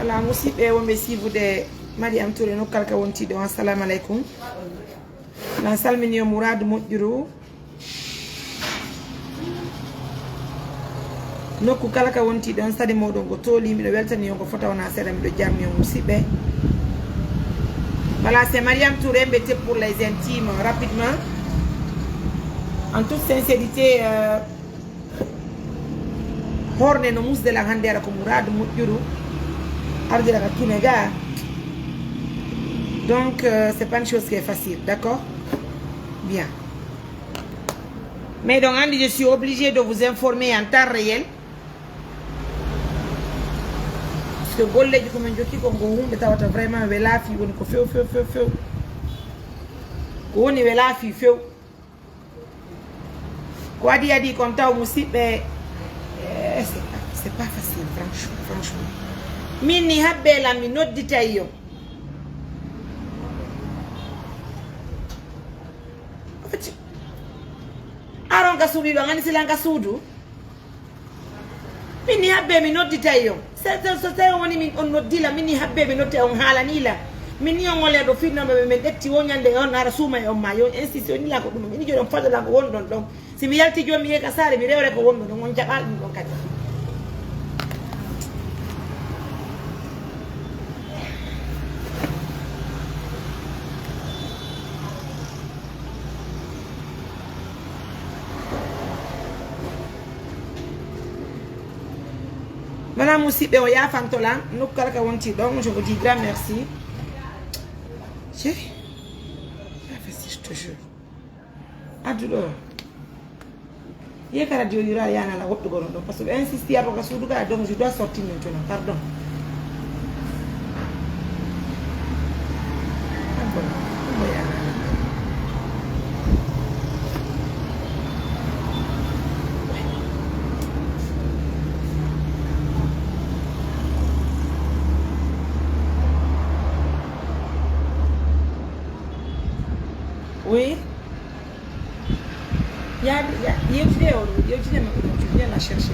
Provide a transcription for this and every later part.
voilà musidɓe wonɓe sibude Mariam Touré no kalka wontiɗo assalamu aleykum nan salmini o Mourad moƴƴuru nokku kala ka wonti ɗon sadi moɗon ko tooli miɗo weltani on ko fota wona seeɗa miɗo jarni on musidɓe voilà c'est Mariam Touré mbete pour les intimes rapidement en toute sincérité horne no musdela hande ara ko Mourad moƴƴuru ardira ka kine ga donc c'est pas une chose qui est facile, d'accord? Bien. Mais donc je suis obligée de vous informer en temps réel parce que golleji ko men jokki ko go humbe tawata vraiment welafi woni ko few ko woni welafi few ko adi kon taw musidɓe c'est pas facile franchement min ni habbe la mi nodditay yo aron ka suuɗi ɗo gandi silan ka suudu min ni habbe mi nodditay yo so tawi woni min on noddila min ni habbe mi noddi on haalanila min ni on ngole ɗo finnoɓe min ɗetti woñande on ara suuma e on ma yo insiste on nila ko ɗum min ni joɗon fadola ko wonɗon ɗon si mi yalti joni mi yeeka saare mi rewre ko wonɗon ɗon on jaɓal ɗum ɗon kadi Madame Moussibe Oya Fantola, nous calca wonti donc je vous dis grand merci. Chérie, je te jure. Adulo. Yekara dio yura yana la wotto gono parce que insister à parce que donc je dois sortir maintenant, pardon. Oui. Je viens la chercher.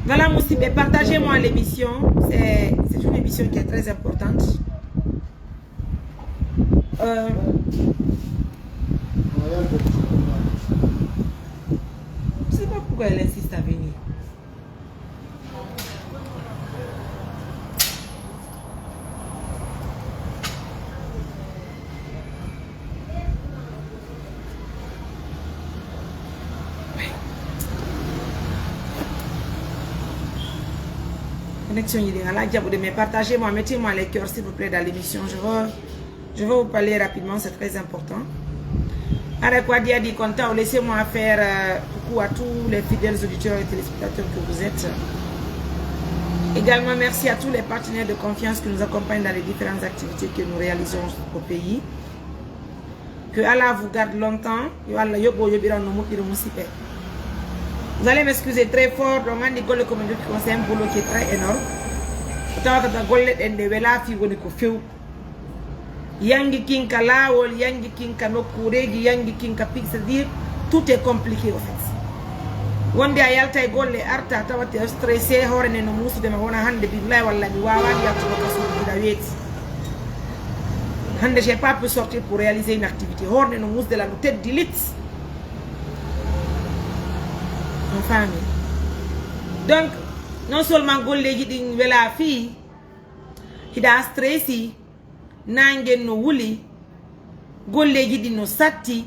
Voilà, Moussibé, partagez-moi l'émission. C'est une émission qui est très importante. Je ne sais pas pourquoi elle insiste à venir. Mais partagez-moi, mettez-moi les cœurs s'il vous plaît dans l'émission. Je vais vous parler rapidement, c'est très important. Alors quoi dire, dit content, laissez-moi faire coucou à tous les fidèles auditeurs et téléspectateurs que vous êtes. Également merci à tous les partenaires de confiance qui nous accompagnent dans les différentes activités que nous réalisons au pays. Que Allah vous garde longtemps. Vous allez m'excuser très fort, donc on dit que c'est un boulot qui est très énorme. Yangi kinka lawol, yangi kinka nokuregi, yangi kinka pig, c'est-à-dire tout est compliqué en fait. Wonde a yalta e golle arta tawate stressé horene no musude ma wona hande billahi wallahi wawani yattugo kaso da weti. Hande j'ai pas pu sortir pour réaliser une activité. Horne no musde la tête d'élite. En famille. Donc, non seulement golleji din wela fi, hida stressi, nangen no wuli, golleji din no satti,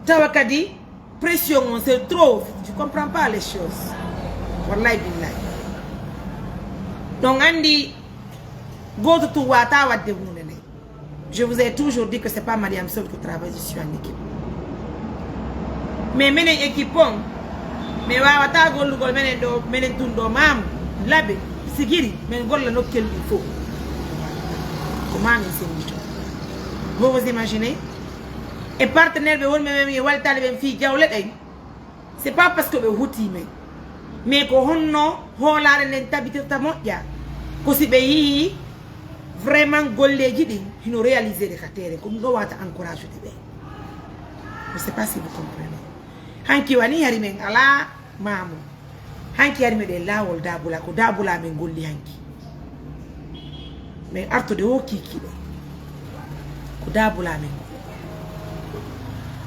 tawakadi, pression on se trouve. Je comprends pas les choses. Wallahi billahi. Donc, Andy, go to wata wadde hunene. Je vous ai toujours dit que c'est pas Mariam seule qui travaille, je suis en équipe. Mais menen équipons, mais wawata gollugol menen tundo mam labe sigiri men golla nokkel il faut comment c'est. Vous vous imaginez? Et partenaire be won même waltale ben fi jawle day c'est pas parce que be huti mais ko honno holare nen tabitirta moƴƴa ko si be yi vraiment golleji din hino réaliser de katere ko do wata encourager de be. Je sais pas si vous comprenez. Hanki wani yari men ala mamu hanki yari me de lawol dabula ko dabula men golli hanki mais arto de o kiki do ko dabula men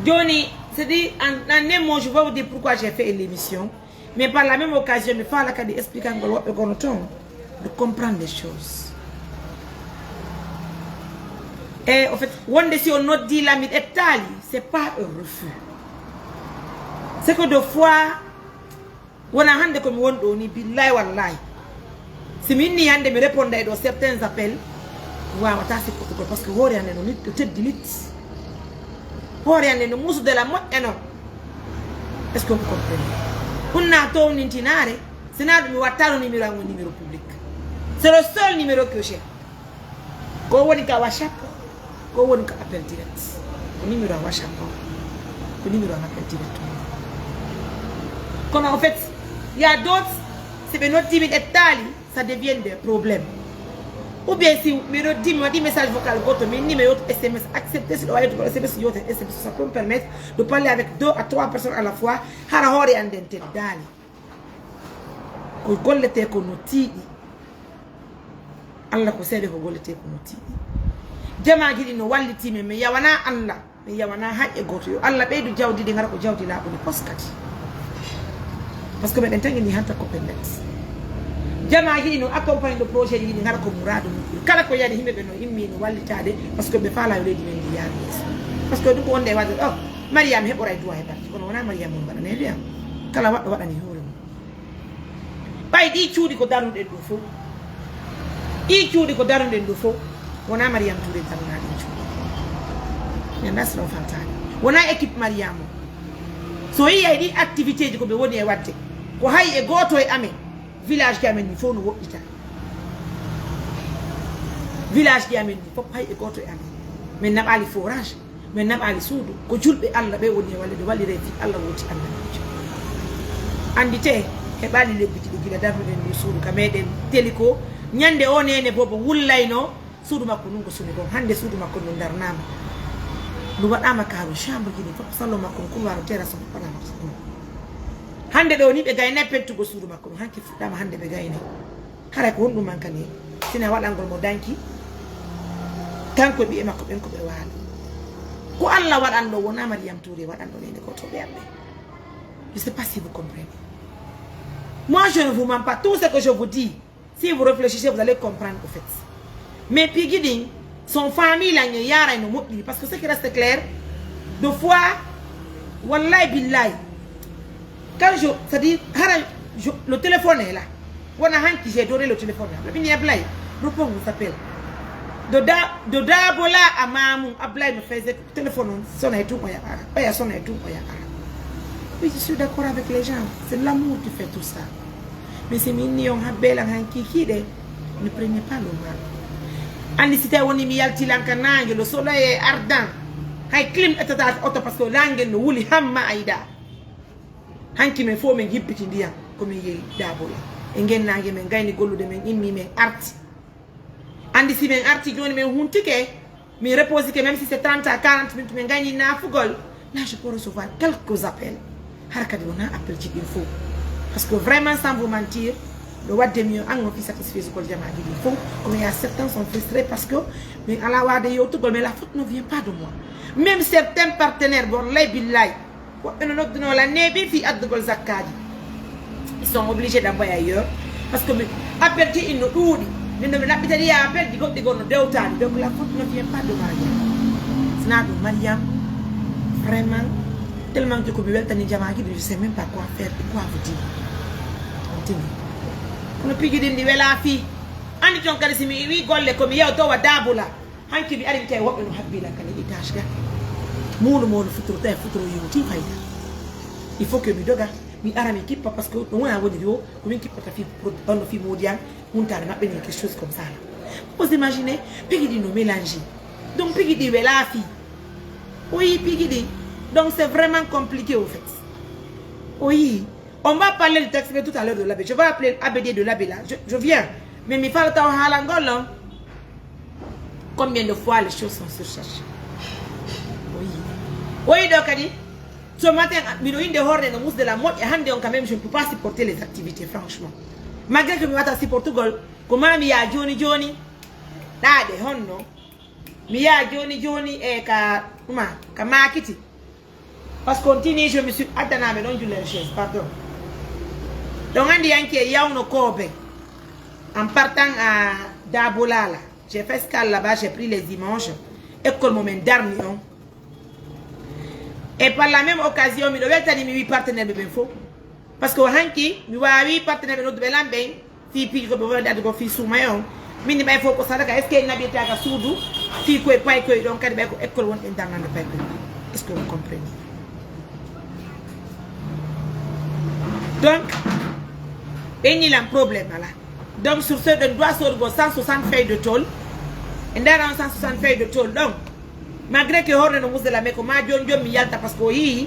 Johnny c'est dit en un mot je vais vous dire pourquoi j'ai fait l'émission mais par la même occasion il faut la ka di expliquer ngol wobbe gono ton de comprendre les choses. Et en fait, on si on note dit la mit et tali, c'est pas un refus. C'est que deux fois, on a hande comme on doni billahi wallahi. Si mini hande me répondre à certains appels, ouais, c'est pour parce que hori ane no nit te delete. Hori ane no musu de la mot et non. Est-ce que vous comprenez? On a ton intinare, c'est n'a de watano numéro public. C'est le seul numéro que j'ai. Go woni ka WhatsApp, go woni ka appel direct. Le numéro WhatsApp, le numéro appel direct. Comme en fait, il y a d'autres, c'est notre 10 000 hectares, ça devient des problèmes. Ou bien si numéro 10 000 messages vocaux, mais numéro SMS, accepter ce SMS, ça peut me permettre de parler avec 2 à 3 personnes à la fois. Harahori and dented dali. Ko gollete ko noti. Allah ko sede ko gollete ko noti. Jama gidi no walliti me yawana Allah, me yawana hajje goto yo. Allah beydu jawdi de ngara ko jawdi la ko ni poskati. Parce que maintenant il y a un copain. Jama gidi no accompagne le projet di ngara ko muradu. Kala ko yadi himbe no immi no wallitade parce que be fala yo ledi men di yaade. Parce que du ko wonde wadi oh Mariam hebora duwa heba. Kono wana Mariam mon bana ne biam. Kala wadani hore. Bay di ciudi ko darude do fo. I ciudi ko darude do fo. Wona Mariam Touré daruna di ciudi. Ya nasro fantani. Wona équipe Mariam. So yi di activité ko be woni e wadde. Ko hay e goto e amen. Village qui amène il faut nous wobita. Village qui amène il faut hay e goto e amen. Men nabali forage, men nabali suudu ko julbe Allah be woni walde de walli refi Allah woti Allah. Andite e bali lebbiti de gila dafude ni suudu ka meden teliko nyande o nene bobo wullayno suudu makko nungo suni ko hande suudu makko no darnama. Lu wadama karo chambre gidi fop sallo makko ko waro terrasse ko pana makko. Hande do ni be gayna pettugo suudu makko hanki fudama hande be gayna. Hara ko wondum mankani sina wadangol mo danki kanko bi e makko ben ko be waali. Ko Allah wadando wona Mariam Touré wadando nende ko to be ambe. Je sais pas si vous comprenez. Moi je ne vous mens pas, tout ce que je vous dis, si vous réfléchissez vous allez comprendre au fait. Mais Pigiding, son famille là n'y yara no mobili parce que ce qui reste clair, deux fois wallahi billahi quand je c'est-à-dire le téléphone est là. Wana hanki j'ai donné le téléphone là. Bini Ablay, repos vous s'appelle. De Dabola à Mamou, Ablay me faisait téléphone sonne et tout quoi ya. Pas sonne et tout quoi ya. Oui, je suis d'accord avec les gens. C'est l'amour qui fait tout ça. Mais c'est mignon, belle hanki qui ne prenez pas le mal. Andi c'était woni mi yalti lankanange le soleil est ardent. Hay clim etata auto parce que langue no wuli hamma aida. Hanki men fo men gibbiti ndiyam ko men yeyi dabola e gennange men gayni gollude men immi men arti andi si men arti joni men huntike mi repose que même si c'est 30 à 40 minutes men gagni nafugol là je peux recevoir quelques appels har kadi wona appel ci il faut parce que vraiment sans vous mentir le wadde mieux en fi satisfait ko jama gidi faut comme il y a certains sont frustrés parce que mais ala wade yo to mais la faute ne vient pas de moi même certains partenaires bon lay billahi ils sont obligés d'envoyer ailleurs parce que appel dit une oudi mais ne l'habiter appel dit donc la faute ne vient pas de Mariam. C'est de Mariam vraiment tellement que comme weltani jamaaki je sais même pas quoi faire et quoi vous dire. On peut dire di wela fi andi ton kadi simi wi golle ko mi yaw to wa dabula hanki bi ari tay wobbe no habbila kala itage ga mulu futuro tay futuro yuti fayda il faut que mi doga mi ara mi kippa parce que on a wodi yo ko mi kippa ta fi on fi modian on t'a mabbe quelque chose comme ça. Vous imaginez Pigidi no mélanger donc Pigidi wela fi oui Pigidi donc c'est vraiment compliqué au fait. Oui, on va parler du texte tout à l'heure de l'abbé. Je vais appeler ABD de l'abbé là. Je viens. Mais il faut le temps à l'angole. Combien de fois les choses sont surchargées? Oui. Oui, donc, Ce matin, Minoïne de Horne, nous mousse de la mode, et Hande, quand même, je ne peux pas supporter les activités, franchement. Malgré que je vais à Portugal, comment il y a Johnny, là, de Honno, il y a Johnny, et ka Makiti. Parce qu'on continue, je me suis attendue, mais non, je l'ai chaise, pardon. Donc, on dit qu'il y a un corbe. En partant à Dabolala, j'ai fait escale là-bas, j'ai pris les dimanches, et comme moment dernier. Et par la même occasion, je vais te dire 8 partenaires de Benfo. Parce que Hanki, je vais 8 partenaires de notre Belambé, si puis je vais dire que je suis soumayon, mais il faut que ça est-ce qu'il y a un habitat à Soudou, si vous n'avez pas que donc il y a une école interne de Pépé. Est-ce que vous comprenez? Donc, il y a un problème là. Donc, sur ce, on doit sortir 160 feuilles de tôle. Et dans 160 feuilles de tôle, donc, malgré que Horne nous de la mec, comment John mi yalta parce que oui,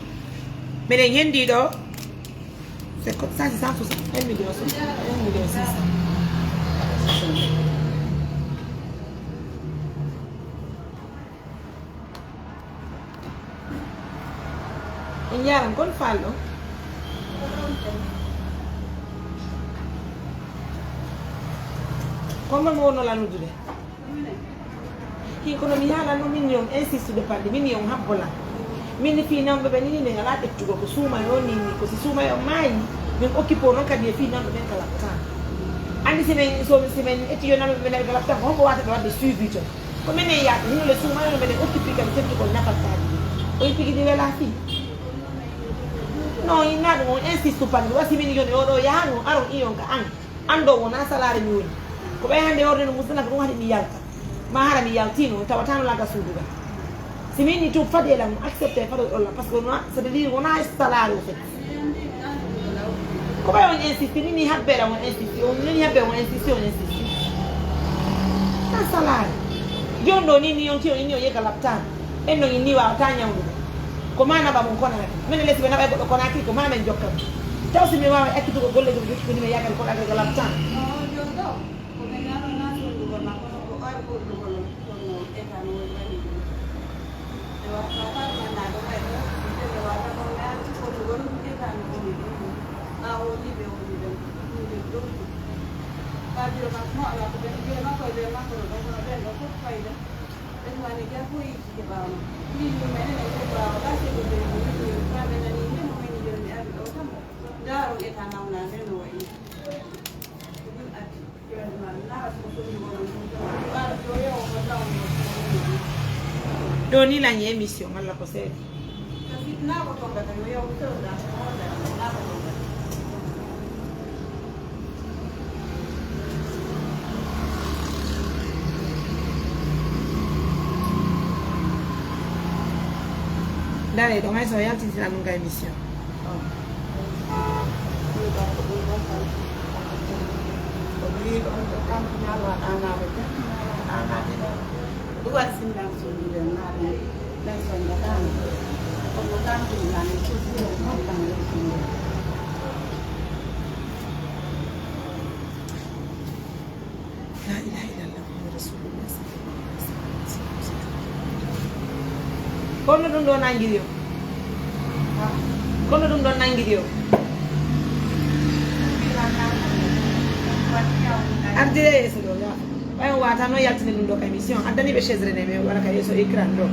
mais les gens disent c'est comme ça, c'est 160, 1 million, 1 million 600. Il y a un bon fall, non? Comment on l'a nous dit? Qui économie la no million insiste de parler million habola mini fi non bebe ni ne ngala te tugo ko suma yo ni ko si suma yo mai min occupo non kadi fi non ben kala tan andi simen so simen eti yo non ben kala tan ko wata do suivi to ko men ya ni le suma yo ben occupi kam te ko na kala o ipi di wela fi no ina do insiste parler wasi min yo do ya no aro iyon ka ando wona salary ni woni ko be hande orde no musana ko wadi mi yalta mahara mi yaltino tawatano laga suduga simini tu fadela mu accepter fado olla parce que non ça veut dire on a salaire en fait ko ba on insiste ni habbera on insiste on ni habbe on insiste ta salaire jondo ni on tio ni yeka laptop eno ni wa tanya ndo ko mana ba mon kona men le sibe na ba ko na ki ko mana men jokka taw si mi wa ekito ko golle ko ni me yagal ko daga laptop Doni la nye émission alla ko sedi dale donc ay so yalti dina nunga émission La ilaha illallah Rasulullah. Kono dum do nangiri yo. Kono dum do nangiri yo. Ardire eso do ya. Bayo wata no yaltine dum do ka émission. Andani be chaise rene me wala ka yeso écran do.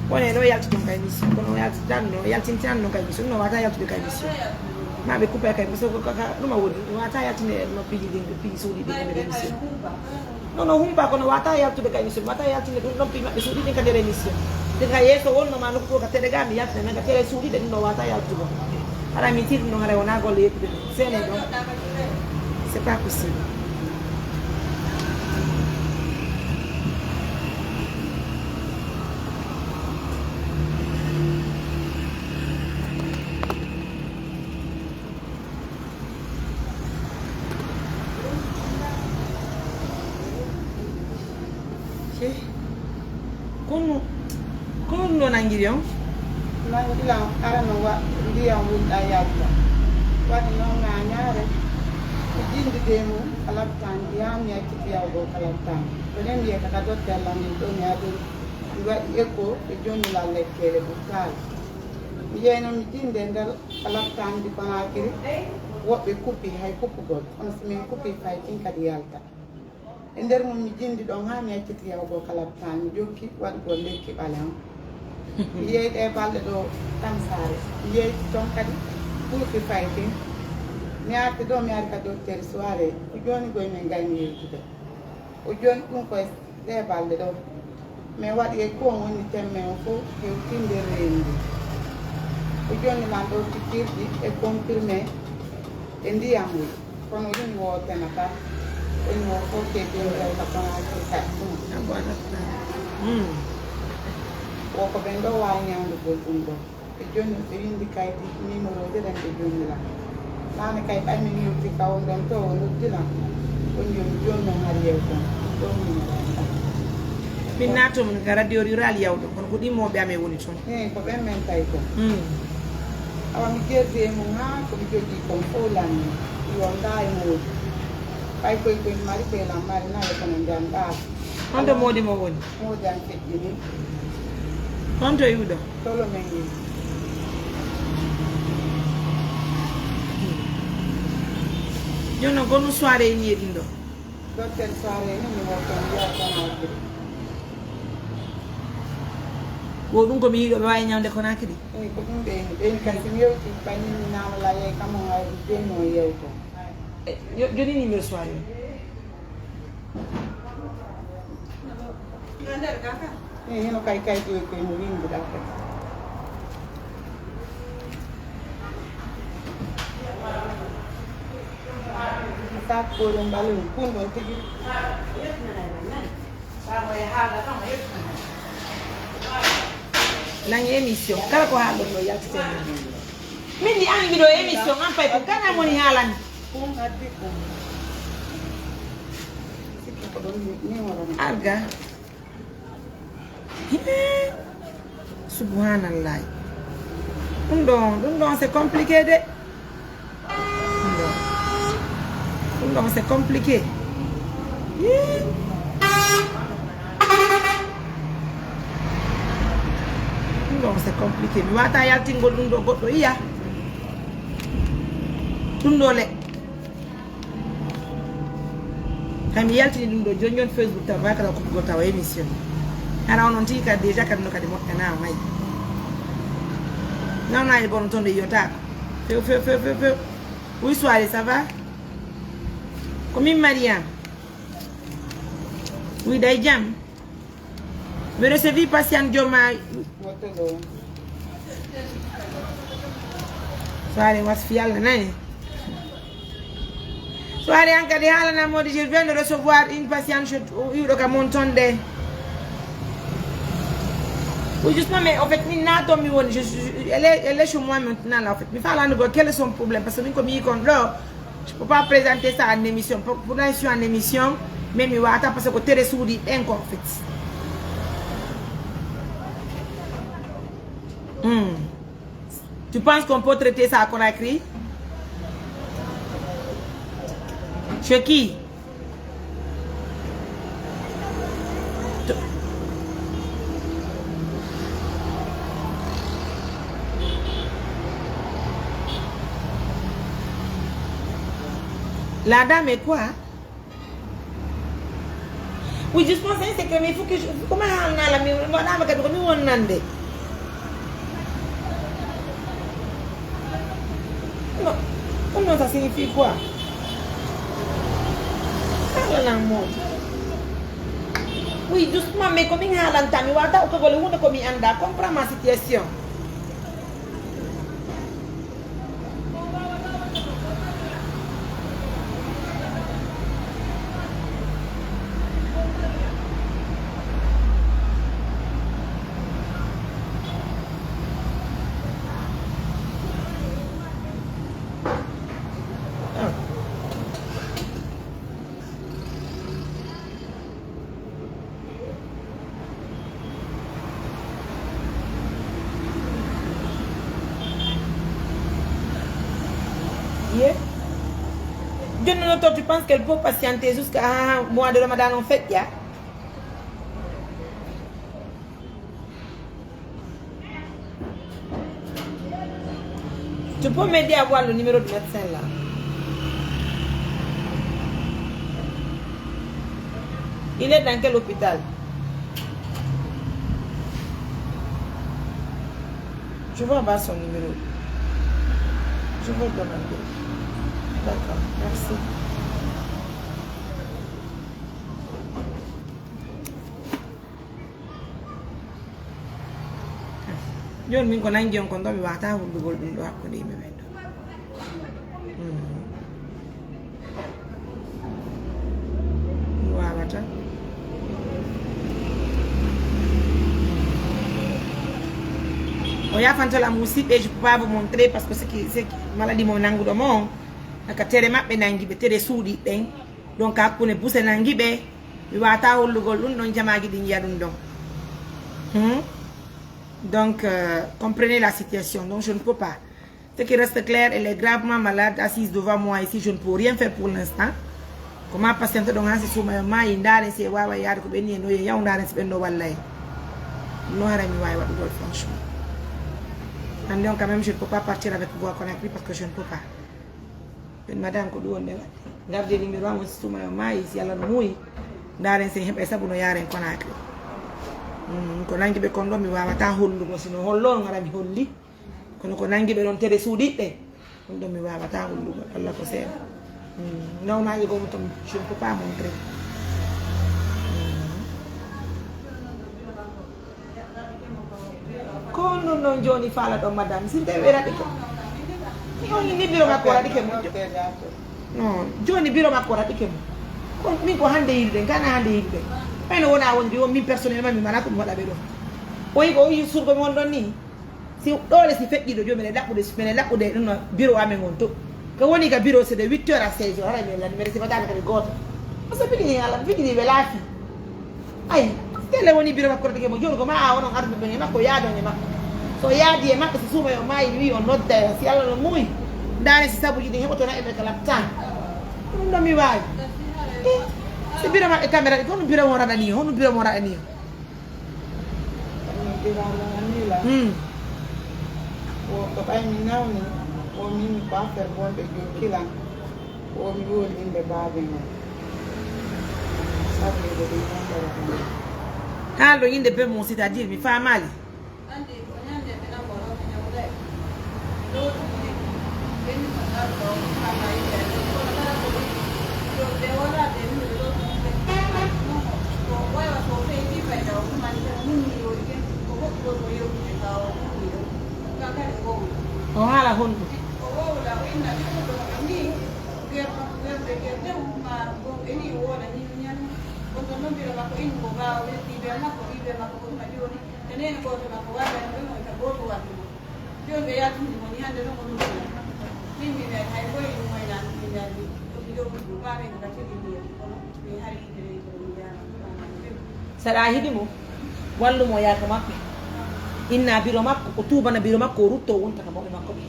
Pone no yalti dum ka émission. Kono yalti tan no ka émission. No wata yalti ka émission. Ma be couper ka émission ko ka no ma wodi. Wata yaltine no pigi ding pigi so di de émission. No humpa kono wata yalti ka émission. Wata yaltine no pigi ma so di ka de émission. De ka yeso wonno ma no ko ka tede gami yalti na ka tele so di de no wata yalti ko. Ara mi tir no ngare wona golle yettude sene do c'est pas possible. Kono nangiri on Nangila ara no wa dia mun ayatla. Wa no nganyare. jindi demo kalaptan diam ya kitiya go kalaptan benen ye kata do tella min do ya do wa eko e joni la lekkere bukal ye no mi jinde ndal kalaptan di konakiri woɓɓe kuppi hay kuppugol on simin kuppi fay tin kadi yalta e nder mum mi jindi ɗon ha mi acciti yawgo kalaptan mi jokki waɗugol lekki ɓalam mi yeeyɗe balɗe ɗo tamsare mi yeeyti toon kadi ɓurki fay tin mi arti ɗo mi ari ka docteur soirée o joni goye min gaymi yewtude o joni ɗum koye ɗe balɗe ɗo mais waɗi e ko woni temme o fof hewtinde rendi o joni lan ɗo tikirɗi e comprimé e ndiyam wi kono ɗum wotenata ɗum wo fof ke ɓinrewta konaki ka ɗum woko ɓen ɗo wawi ñawdugol ɗum ɗo e joni ɓe windi kayti numéro ji ɗen ɓe jonnira nane kay ɓaymin yewti kawo ɗon to o noddiran on yomi joni noon har yewton ɗo numéro min natom ga radio rural yawɗo kono ko ɗimmoɓe amen woni toon ko ɓen men tawi kon awa mi jerdi e mum ha komi jogui kon fof lanni yo nda e moodi ɓay koye koye mari koye lam mari nawe kono jam ɗaata honto moodi mo woni moodi an feƴƴini honto yiwɗo tolo men yi joni noon gonɗum soirée ni e ɗum ɗo docteur soirée ni mi woton wiya konakiri wo ɗum komi yiiɗo ɓe wawi ñawde konakiri eyi ko ɗum ɓeyni kadi somi yewti ɓaynimi namala yey kamo hay jeyno yewto joni numéro soirée eyi heno kay kayti o koye mo windiɗa kadi sak koɗon ɓalum kunɗon tigui nani émission kala ko haalɗon ɗo yaltiten min ndi an mbiɗo émission an pay ko kana moni haalani kum addi kum sikki ko ɗon numéro arga subhanallah ɗum ɗon c'est compliqué de ɗum ɗon c'est compliqué ɗum c'est compliqué mi wata yaltingol ɗum ɗo goɗɗo iya ɗum ɗo le hay mi yaltini ɗum ɗo joni joni Facebook taw wakata ko tawa émission ara onon tigui kadi déjà kadi no kadi moƴƴanama mayi nawnaji bono toon nde yiyotako few few few few few oui soirée ça va ko min Mariam oui day jam mi recevi patient joma woto ɗo soirée wasfi Allah nani soirée an kadi haalana modi je viens de recevoir une patiente wiwɗo ka montonde oui justement mais en fait min nato mi woni elle est chez moi maintenant là en fait mi falani go quel est son problème parce que min komi yi kon ɗo je peux pas présenter ça en émission pour là je suis en émission mais mi wata parce que tere suuɗi ɓen ko en fait tu penses qu'on peut traiter ça à Conakry chez qui la dame est quoi? Oui, je pense c'est que il faut que je... Comment on a la madame qui est on nande? Non, non, ça signifie quoi? Oui, justement, mais comme il y a longtemps, il y a comme il anda, comprends ma situation. Dieu non, toi, tu penses qu'elle peut patienter jusqu'à un mois de Ramadan en fait, ya? Tu peux m'aider à voir le numéro du médecin là? Il est dans quel hôpital? Je vais avoir son numéro. Je vais le demander. D'accord, merci. Jon min ko nangi on ko ndo mi wata hullugol dum do hakkunde yimbe men do. Wawata. O yafantala musidɓe je peux pas vous montrer parce que c'est maladie mo nanguɗo mo aka tere maɓɓe nangi ɓe tere suuɗi ɓen donc hakkunde buse nangi ɓe mi wata hollugol ɗum ɗon jamaji ɗi jiya ɗum ɗon. Donc comprenez la situation, donc je ne peux pas. Ce qui reste clair, elle est gravement malade assise devant moi ici, je ne peux rien faire pour l'instant. Comment patienter donc c'est sur ma main indare c'est wawa yaade ko ɓenni no yaw ndare se ɓenno wallay no hara mi wawi waɗugol franchement. And donc quand même je ne peux pas partir avec vous à Conakry parce que je ne peux pas. Madame ko ɗum wonde garde numéro am si suma ma ici yalla no muuyi ndaren se heɓe sabu no yaren Conakry. Ko nangi ɓe kon ɗon mi wawata hollugo sino hollo ngara mi holli kono ko nangi ɓe ɗon tere suuɗiɗɗe ɗum ɗon mi wawata hollugo Allah ko seeɗa nawnaji gomo tom je ne peux pas montrer. Ko non non joni fala ɗo madame si nde ɓeraɗi ko on ni biro makko waɗike mo non joni biro makko waɗike mo kon min ko hande yilde gana hande yilde ɓayno wona wonde o min personnellement mi mana ko mi waɗa ɓe ɗo o yi ko o yi surgo mi won ɗon ni si ɗole si feƴƴiɗo joni mene laɓɓude ɗum no bureau amen on to ko woni ka bureau c'est de 8 heures à 16 heures hara mi lani mbeɗa sifatani kadi goto par ce que fiɗini ala fiɗini ɓe laafi ayi tele woni bureau makko waɗike mo joni ko ma a wonon arduɓe ɓe makko yaadon e makko so yaadi e maɓɓe so suuma yo maayi wi o nodda si Allah no muuyi ndaare si sabuji ɗi heɓotona eɓe kala tan ɗum ɗo mi waawi si bureau maɓɓe caméra ɗi hono bureau mo raɗani o hono bureau mo raɗani o ko ɓaymi nawni o mimi ko affaire wonɓe jo kilan o mi woni yimɓe baabe mon sabude ɗum wonɗoa haalɗo yinde be mon c'est à dire mi famali o haala honɗum saɗa hiɗimo wallumo yaaka maɓɓe inna biro makko o tubana biro makko o rutto wontaka mawɓe makko ɓe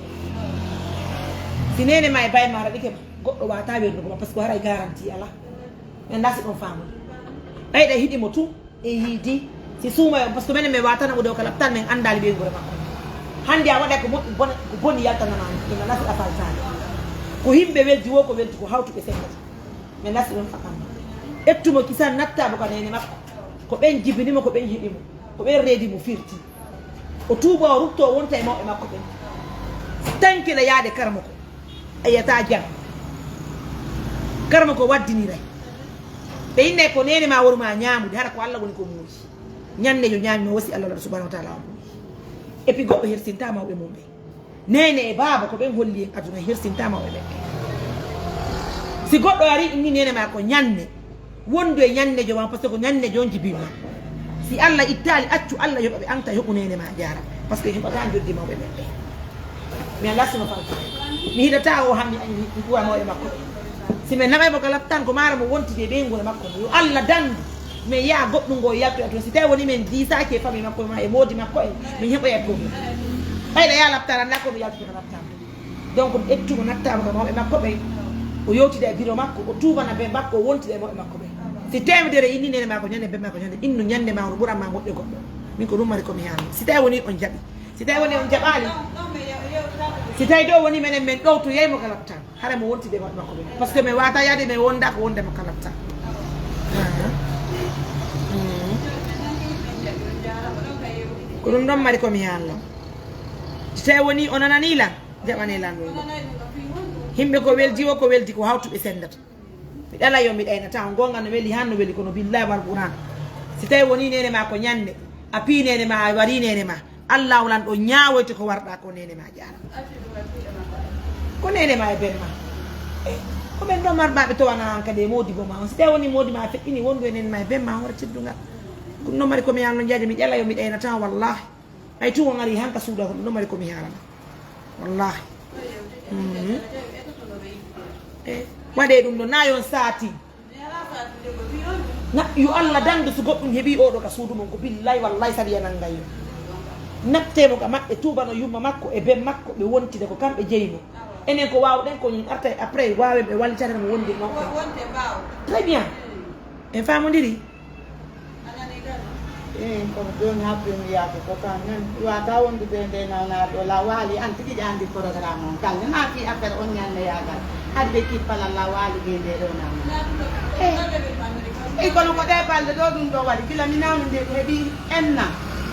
si nene ma e baye ma raɗike ma goɗɗo wata werdugo ma par ce que haray garantie ala min dasi ɗon famude ɓayɗa hiɗimo tout e yiidi si suumayo par ce que minen mi watana ɓude o kala tan min andali ɓeygure makko hande a waɗa ko boni yaltanamani ina nasi afaltani ko yimɓe weddi wo ko weddi ko hawtuɓe sengata min nasi ɗon fakamma ettumo kisan nattabo ka nene makko ko ɓen jibinimo ko ɓen hiɗimo ko ɓen reedimo firti o tuuba o rutto wonta e mawɓe makko ɓen tankila yaade karma ko a yiyata jam karma ko waddiniray ɓe inne ko nene ma worma ñamude hara ko Allah woni ko muuyi ñande yo ñaami no wasi Allah subhanahu wa taala o muuyi et puis goɗɗo hersinta mawɓe mum ɓe nene e baaba ko ɓen holli en aduna hersinta mawɓe ɓe si goɗɗo ari ɗum ni nene ma ko ñanne wondu e ñannejo ma par ce que ko ñannejo on jibinma si Allah ittali accu Allah yoɓa ɓe anta yoɓu nene ma jara par ce que heɓata joddi mawɓe ɓe mi alasino falta mi hiɗata o hammi ɗuwa mawɓe makko si min naɓaymo kala tan ko mara mo wontide ɓeygol makko yo Allah dandu min yaa goɗɗum ngo yaltoya toon si tawi woni min disaki e famille makko ma e moodi makko en min heɓoya probléme ɓayɗa ya laptare anda kono yaltude ko nattama donc ettugo nattama ko mawɓe makko ɓey o yewtida e biro makko o tubana ɓe makko o wontida e moɓe makko ɓe si temedere inni nene ma ko ñande ɓe ma ko ñande innu ñande ma ono ɓuranma moƴƴe goɗɗo min ko ɗum mari komi haalno si tawi woni on jaaɓi si tawi woni on jaɓali si tawi ɗo woni menen men ɗowto yeymo ka laptan hara mo wontide e moɓe makko ɓe par ce que mi wata yaade mi wonda ko wondema ka laptan ko ɗum ɗon mari komi haalno si tawi woni o nananila jaɓane lanɗo himɓe ko weldi o ko weldi ko hawtuɓe sendata mi ɗala yo mi ɗaynata on gonga no weli han no weli kono billahi wal qouran si tawi woni nene ma ko ñande a pi nene ma a wari nene ma allah wulan ɗo ñawoyte ko warɗa ko nene ma jara ko nene ma e ben ma ko ɓen ɗo marɓaɓe towana han kadi e modi bo ma on si tawi woni modi ma a feƴƴini wondu e nene ma e ben ma hoore teddugal ko ɗum ɗo mari komi haalno jaaje mi ƴala yo mi ɗaynata wallahi ay tu on ari hanka suuɗa ko ɗum ɗo mari komi haalana wallahi waɗe ɗum ɗo nayon saati yo allah dandu so goɗɗum heeɓi oɗo ka suudu mum ko billahi wallahi saɗi yanangayyo nattemo ka maɓɓe tubano yumma makko e ben makko ɓe wontide ko kamɓe jeyno enen ko wawɗen ko ñin arta après wawen ɓe wallitata mo wondi makko très bien en famodiri kono joni habbimi yaade ko kan nan wata wondude nde nawnaɗo la waali an tigui andi programme on galle ma fi affaire on ñande yagal hadde kippala la waali ɓe nde ɗo nawna eyi kono ko ɗe balɗe ɗo ɗum ɗo waɗi gila mi nawni nde heeɓi enna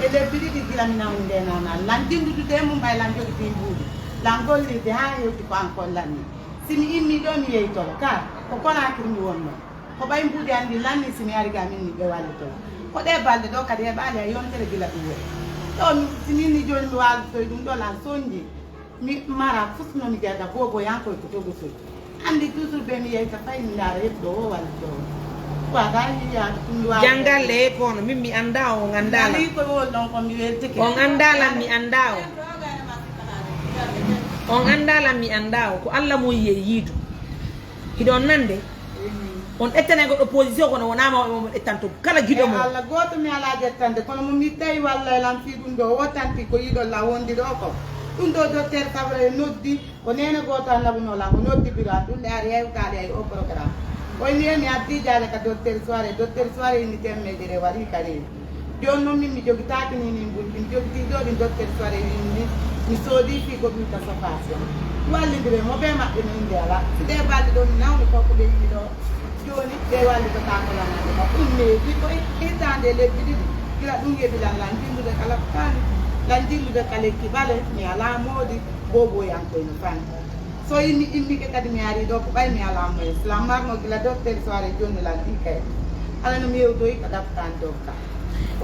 e lebbi ɗiɗi gila mi nawni nde nawna lan dindudude mum ɓay lan joguiti mbuuɗi lan gollirde ha hewti ko an kollanni simi immi ɗo mi yeytolo ka ko Conakry mi wonno ko ɓay mbuuɗi andi lanni simi ari ga min mi ɓe wallitolo ko ɗe balɗe ɗo kadi heɓali a yontere gila ɗum woni ɗo minni joni mi waltoye ɗum ɗo lan soñji mi mara fusnomi guerda bobo yankoye ko togo soy andi toujours ɓe mi yeyta fay mi ndaara heɓɗo o wallito o wata yiyaade ɗum jangalle e kono min mi anda o on andala ko wol ɗon ko mi weltike on andalan mi anda o on andalan mi anda o ko allah mo yiye yiidu hiɗon nande on ƴettane goɗɗo position kono wonama mo ƴettanto kala guiɗo mo allah goto mi ala ƴettande kono mo mi tawi walla lan fi ɗum ɗo o tanti ko yiɗol la wondi ɗo ko ɗum ɗo docteur Sabra noddi ko nene goto annabunola ko noddi bira ɗum ɗe ari hewtade ay o programme oyni mi addi jaale ka docteur soirée ni temmedere waɗi kadi joni noon min mi jogitaki ni min ɓulɗi mi jogiti ɗo ɗin docteur soirée wini mi soodi fi ko ɓuyta sopation wallidire mo ɓe maɓɓe no inde ala si ɗe balɗe ɗo mi nawni koko ɓe yiɗi ɗo joni ɓe wallitata ko lanade ma ɗum meedi ko hittande lebbi ɗiɗi gila ɗum yeɓilan lan jindude kala fani lan jindude ka lekki ɓale mi ala moodi boboyankoyno fani so yimmi immike kadi mi ari ɗo ko ɓay mi ala moyen slam marno gila docteur soirée joni lan ɗi kay ala no mi yewtoyi ko ɗaftani dow ka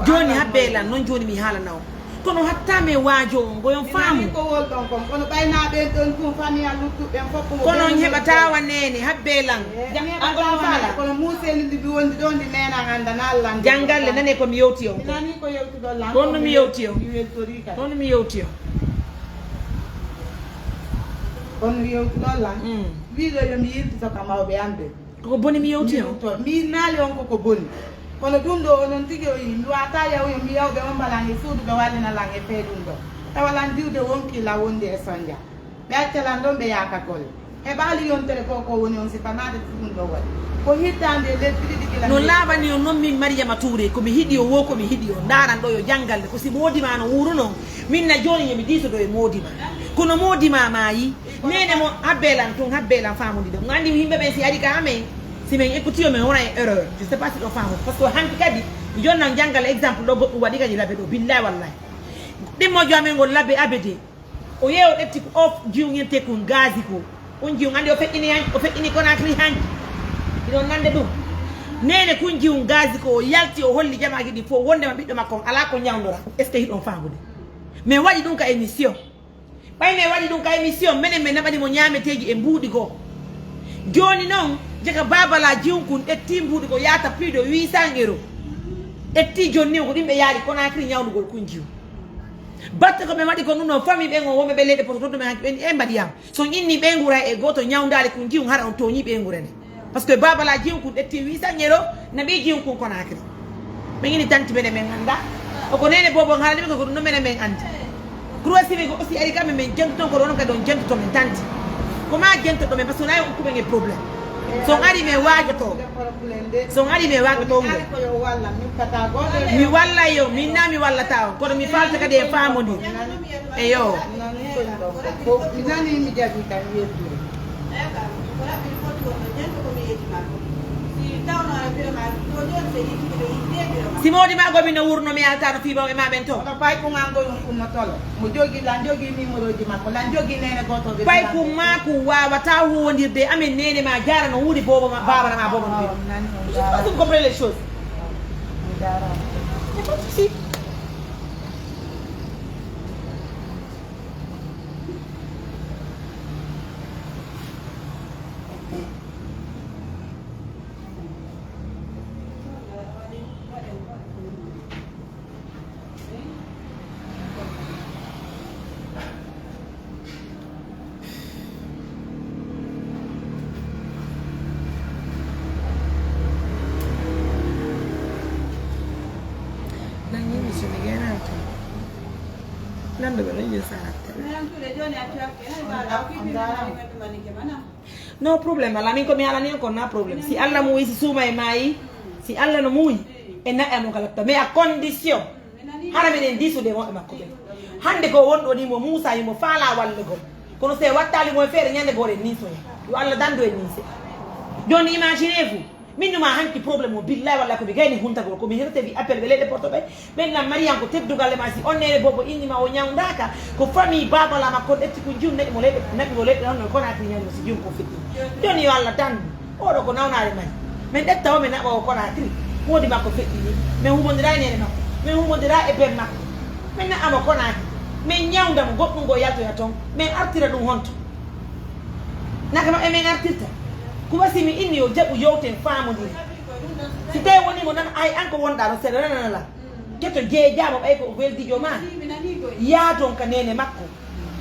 joni habbe lan noon joni mi haalana o kono hattame waajo o goyon faamu ko wol ɗon kon kono ɓaynaɓen ɗon tum famille luttuɓen fof kono on heɓatawa nene habbe lan heɓatawa kono museni ɗiɓi wondi ɗo ndi nena gandana allah jangalle nane komi yewti o mi nani ko yewtuɗo lan toon no mi yewti o mi weltori kadi toon no mi yewti o kono yewtuɗo lan wiɗo yomi yirtito ka mawɓe amɓe koko boni mi yewti o mi naali on koko boni kono ɗum ɗo onon tigi o yi mi wata yawoyo mi yawɓe on mbalan e suudu ɓe wallina lan e fee ɗum ɗo tawalan diwde wonkila wondi e sondia ɓe accalan ɗon ɓe yaaka golle heɓali yontere ko ko woni on sifanade ɗum ɗo waɗi ko hittande lebbi ɗiɗi gila no laaɓani o noon min Mariama Touré komi hiiɗi o wo komi hiiɗi o daran ɗo yo janggalle ko si modima no wuuro noon minna joni yomi disoɗo e modima kono modima maayi nene mo habbelan tun habbelan famudi ɗo gandi yimɓe ɓen si ari ka amen si min écouti o min wona e erreur je sais pas si ɗo famu par ce que hanki kadi mi jonnan janggal exemple ɗo goɗɗum waɗi kadi labbe ɗo billahi wallahi ɗimmojo amen ngol labbe abede o yeewo ɗetti ko of jiwñente kon gazi ko on jiw andi o feƴƴini Conakry hanki iɗon nande ɗum nene kun jiw gazi ko o yalti o holli jamaji ɗi fof wondema ɓiɗɗo makko on ala ko ñawdora est ce que hiɗon famude mais waɗi ɗum ka émission ɓayne waɗi ɗum ka émission minen min naɓanimo ñameteji e mbuuɗi goo joni noon jeka babala jiwkun ƴetti mbuuɗi ko yata plus de 800 €. ƴetti joni ni ko ɗimɓe yaari Conakry ñawdugol kun jiw batte ko ɓe waɗi ko ɗum ɗon famille ɓen on wonɓe ɓe leyɗe poto toddume hanki ɓen e mbaɗiyam so inni ɓe ngura e goto ñawdali kun jiw hara on toñi ɓe ngurene par ce que babala jiwkun ƴetti 800 € naɓi jiwkun Conakry ɓe ini tanti mene men anda oko nene bobo haalaniɓe ko ɗum ɗo mene men andi croisimi ko aussi ari kamɓe min jentuton ko ɗon kadi on jentuto min tanti comment gente to me parce que na ko be problème so ngari me wajo to so ngari me wajo to mi walla yo min na mi walla taw ko mi falta kadi e famondi e yo nani mi jabi tan yedu si modi ma go mi no wurno mi altano fi baw e ma ben to pay ko ngango ko matolo mo jogi la jogi numéro di makko la jogi nene goto be pay ko ma ko wawa ta wondirde amen nene ma jara no wudi bobo ma baba ma bobo no vous comprenez les choses si no problem ala min ko mi ala ni ko na problem si alla mu isi suma e mai si alla no muy e na e mo kala mais à condition hara men diso de mo e makko be hande ko wondo ni mo Musa yi mo fala walle go kono se wattali mo fere nyande gore ni so yo alla dando e ni se joni imaginez-vous min ma hanki problème mo billahi walla ko be gayni hunta ko mi hirte bi appel be lede porto be ben la marian ko teddugal ma si onere bobo inni ma o nyaundaka ko fami baba la ma ko detti ko junne mo lede nabi mo lede non ko na ti nyando si jum ko fitti joni yo alla tan o do ko nawnare man men detta o men na ko na tri wodi ma ko fitti ni men humondira nene makko men humondira e ben makko men na amo ko na men nyaunda mo goddum go yalto ya ton men artira dum honto naka no e men artirta kuba simi inni o jabu yoten famudi si te woni mo nan ay anko wonda no sere nan la keto je jamo ay ko weldi jo ma ya don ka nene makko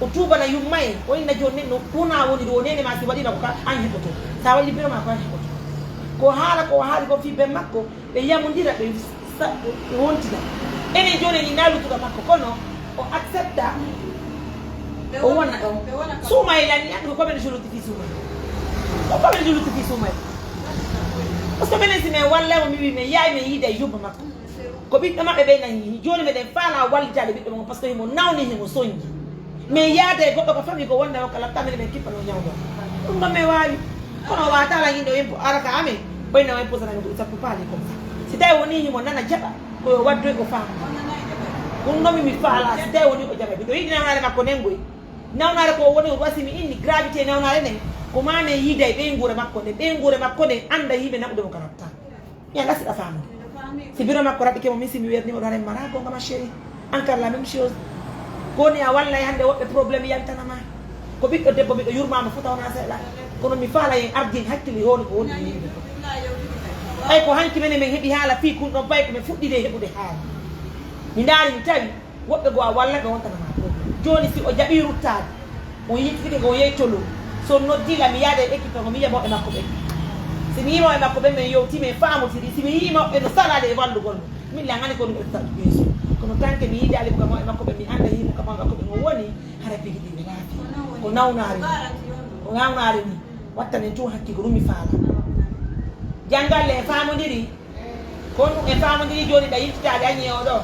o tuba na yummay o inna jonni no kuna woni do nene ma si wadi na ko an heboto sa wadi biro ma ko an heboto ko haala ko fi be makko be yamundira be wontida ene joni ni nalu to makko kono o accepta o wona suma ilani an ko be juluti fi suma o ko be juluti fi suma parce que benen sine walla mo mi yaay me yida yubba makko ko bi dama be na yi joni me den fala walli tade bi mo parce que mo nawni mo sonji mais yaade goddo ko fami ko wonda ko kala tamene men kippa no nyawdo dum me wawi kono wa tala ngindo yimpo araka ame boy na wimpo sana ndu sappo pali comme ça si tay woni mo nana jaba ko waddo ko fam dum no mi fala si tay woni ko jaba bi do yidina ngare makko nengoy nawnare ko woni wasimi inni gravité nawnare ne ko mame yidai be ngure makko ne anda yibe nabude mo karata ya ngasi da famu si biro makko rabbi ke mo misi mi werni o dare mara ko ngama chéri encore la même chose koni a wallahi hande wobbe problème yantana ma ko biddo debbo biddo yurmama futa wona seeda kono mi faala en ardi hakkili honi ko woni yimbe ay ko hanki men hebi haala fi kun do bay ko me fuddide hebude haala mi ndaari mi tawi wobbe go a walla ga wontana ma joni si o jabi ruttade o yittike go yeytolo so noddila mi yaade équipe ko mi yamo e makko be si mi yimo e makko be men yowti men faamu tiri si mi yimo e no salade e wallu gollo mi la ngani ko dum e tatu yeso kono tanke mi yidali ko mo e makko be mi anda yimo ko makko be mo woni hara bigidi be laafi ko nawnare ni wattane to hakki ko rumi faala jangal e faamu diri ko e faamu diri joni da yittade anyi o do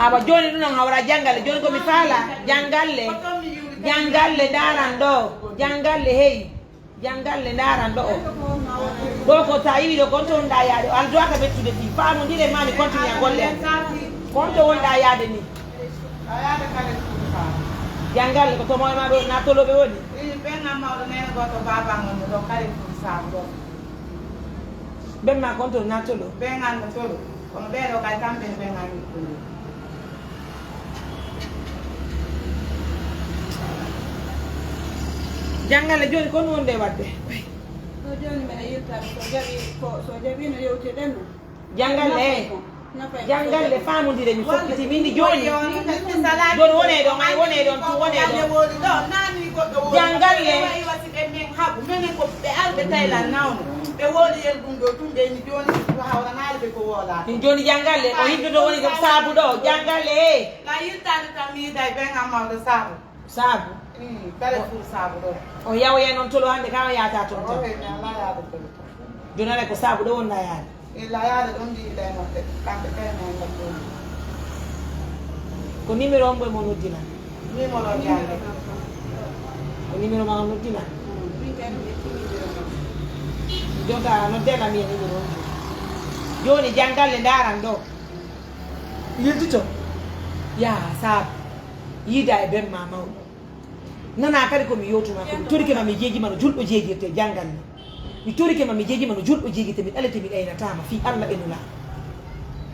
aba joni dun on hawra jangalle joni ko mi faala jangalle darando jangalle hey jangalle darando do ko tayi do konto nda yaade al do aka bettude fi faamu ndire mani continue a golle konto wonda yaade ni ayaade kale jangalle ko to moy ma do na tolobe woni be ngam mawdo nena goto baba ngon do kare fu saabo benma konto natolo bengan natolo kono bero kay kambe bengan ko jangale joni ko non de wadde so joni me yirta so jabi no yewte den jangale famudire mi fokkiti mindi joni joni wone do may wone don tu wone do jangale habu menen ko ɓe arɓe Thailand nawno ɓe woodi yen ɗum ɗo tumɓe ni joni hawranaade ɓe ko woolaa ni joni jangalle o hiddudo woni ko saabu ɗo jangalle la yittaade tan mi yiida e ɓen ammawde saabu saabu kala pour saabu ɗo o yawoye noon tolo hannde kama yaata toon tan mi ala yaade tolo joni aɗa ko saabu ɗo wonda yaade illa yaade ɗon mbiɗenoɓe kamɓe kaynen gattoon ko numéro on ɓoye mo noddina numéro jande ko numéro ma noddina jonta noddela mi e numéro on joni jangalle daran ɗo yiltito ya saabu yiida e ben ma mawɗo nana kadi komi yowtuma ko mi torike ma mi jeejima no julɗo jeejirte jangalle mi torike ma mi jeejima no julɗo jeejirte mi ɗalete mi ɗaynatama fi Allah e nula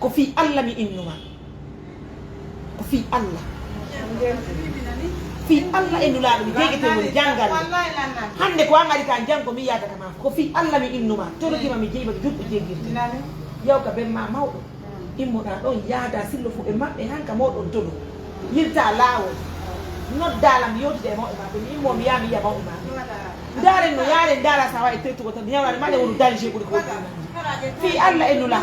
ko fi Allah mi innuma ko fi Allah fi Allah e nulaɗo mi jeegete woni jangalle hande ko an ari ka janggo mi yiyata kama ko fi Allah mi innuma torikima mi jeeyima no julɗo jeejirte yawka ben ma mawɗo immoɗa ɗon yaada sillo fu e maɓɓe hanka mawɗon tolo yirta laawol noddalam yewtide e mawɓe maɓe mi immo mi yaha mi yiya mawɓe maɓe ndaren no yaaren ndara sa wawi tettugo tan yawrade maɗe wonu danger ɓuuri ko fi Allah e nula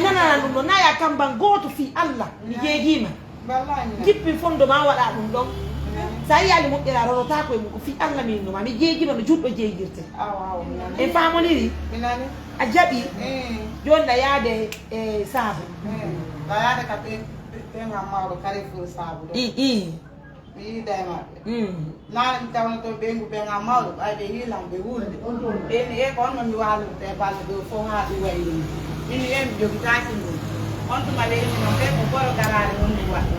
nanana ɗum ɗo naya kamban gooto fi Allah mi jeegima jippi fondo ma waɗa ɗum ɗon sa yiyali moƴƴira rorotako e mum ko fi Allah mi innuma mi jeegima no juɗɗo jeegirte e famoniri a jaɓi joni ɗa yaade e saabu ɗa yaade ka ɓen ammawɗo kare pour saabu ɗo mi yiida e maɓɓe naane mi tawno to ɓengu ɓen ammawɗo ɓay ɓe hiilan ɓe wulde ɓeni e ko onno mi wallude e balɗe ɗo fof haa ɗi wayri min e mi jogitaki ɗum on tuma leydi noon ɓe ko boro garare on mi waɗɗo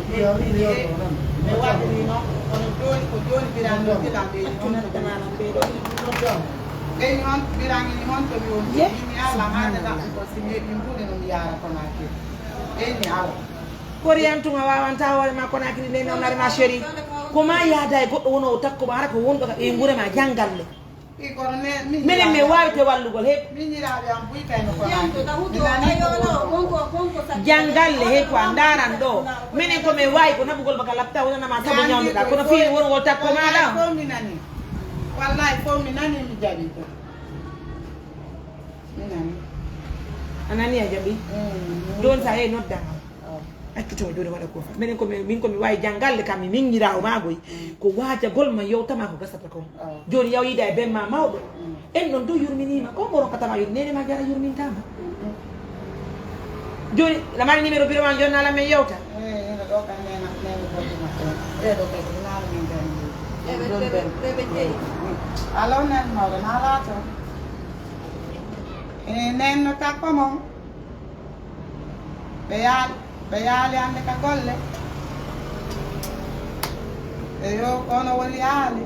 ɓe waɗiri noon kono joni ko joni biran ɗo bilan ɓeni ɓeni on birangini on tomi woni mi ala hande ɗam ko si meɗi mbuɗe no mi yaara Conakry ɓeni awa koriyantuga wawanta hoore ma Conakry nde nownare ma chéri koma yaada e goɗɗo wono takkoma hara ko wonɗo ka ɓe guurema jangalle minen min wawite wallugol he jangalle he ko a daran ɗo minen komin wawi ko naɓugol baka lapta wonanama saabu ñawduɗa kono fi wonogol takko maɗa fof mi nani wallahi fof mi nani mi jaɓi to mi nani a nani a jaɓi joni sa yehi noddama accutuma joni waɗa kofa minen min komi wawi jangalle kam mi minñirawo magoy ko waajagol ma yewtama ko gasata kon joni yaw yiida e ben ma mawɗo en ɗon do yurminima ko mo rokkatama yur nene ma jara yurmintama joni lamani numéro bureau ma joni nalam men yewta ɗo kam nena ɗeɗo kay ko naala min gandi alo nen mawɗo naalato ene nenno takko mon ɓe yaali hande ka golle e yo kono woni yaali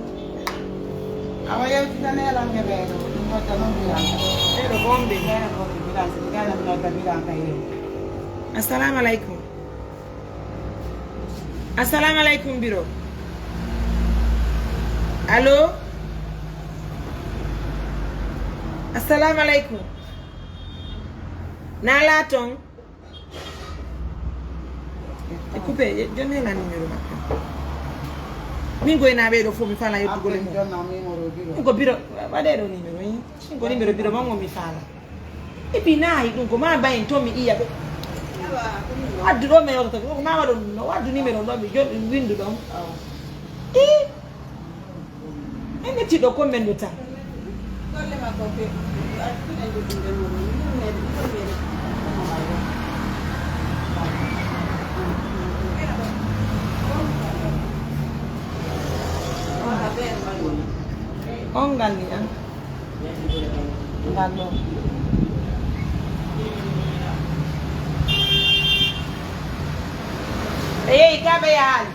awa yewtitanelam e ɓeeɗo ɗum nodda noon mbiyanta ɓeɗo bomɓe ɓeɗo bomɓe mbiɗan so ɗigana mi nodda mbiɗan kay yew assalamu aleykum assalamu aleykum biro allo assalamu aleykum nala toon e coupé joni hela numéro makko min goynaɓe ɗo fof mi faala yettugole mum min ko biro waɗe ɗo numéro i min ko numéro biro mammo mi faala et puis naayi ɗum ko ma bayin toon mi iya ɓe waddu ɗo mi yewtata ko ma waɗo ɗum ɗo waddu numéro ɗo mi joni windu ɗon i en ƴettiɗo commen ɗo tan on ngal ni an ngal ɗo ɓe yehi ka ɓe yaali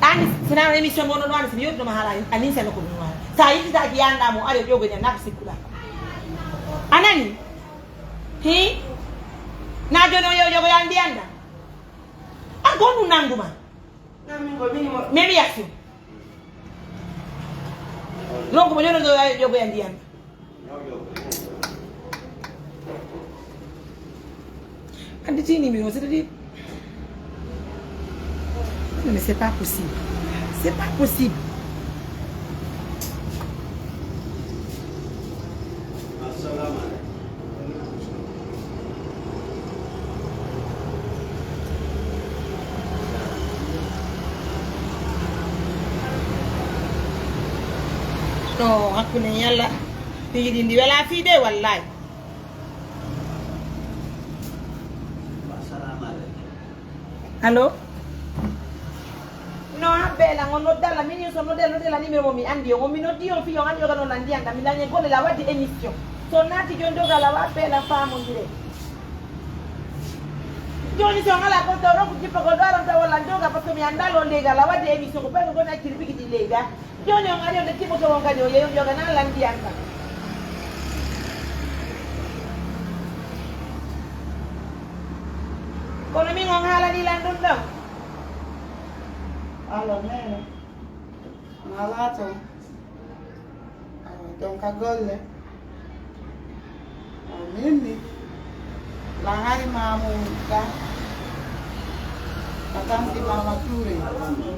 ani sina émission mono ɗo ani simi yottinoma haala anin sene ko ɗum wawi sa yittitaki yanɗamo ari o ƴogoña naka sikkuɗa anani hi na joni o yewjogo ya ndiyanda an ko ɗum nanguma memi yaksu donc mo joni o jogo ya ndiyanda Andi numéro, c'est-à-dire. Non, mais c'est pas possible. C'est pas possible. No, aku ne yalla. Tigi dindi wala fi de wallahi. Allo? No, bella, non dalla mini sono della numero mi andi, o mi non dio figlio andi che non andi anda, mi dagna gol la wadi emission. Sono nati che ndoga la wa bella famo dire. Joni sono alla conto ro ki poco daro ta wala ndoga perché mi andalo lega la wadi emission ko pego gona kirbi di lega. Joni on ari on tipo che on gadio yo yoga na landi anda. Kono mi ngong hala di landun dong. Alors, nene, malato, donc a golle, mimi, langari mamu ka, atanti mama ture.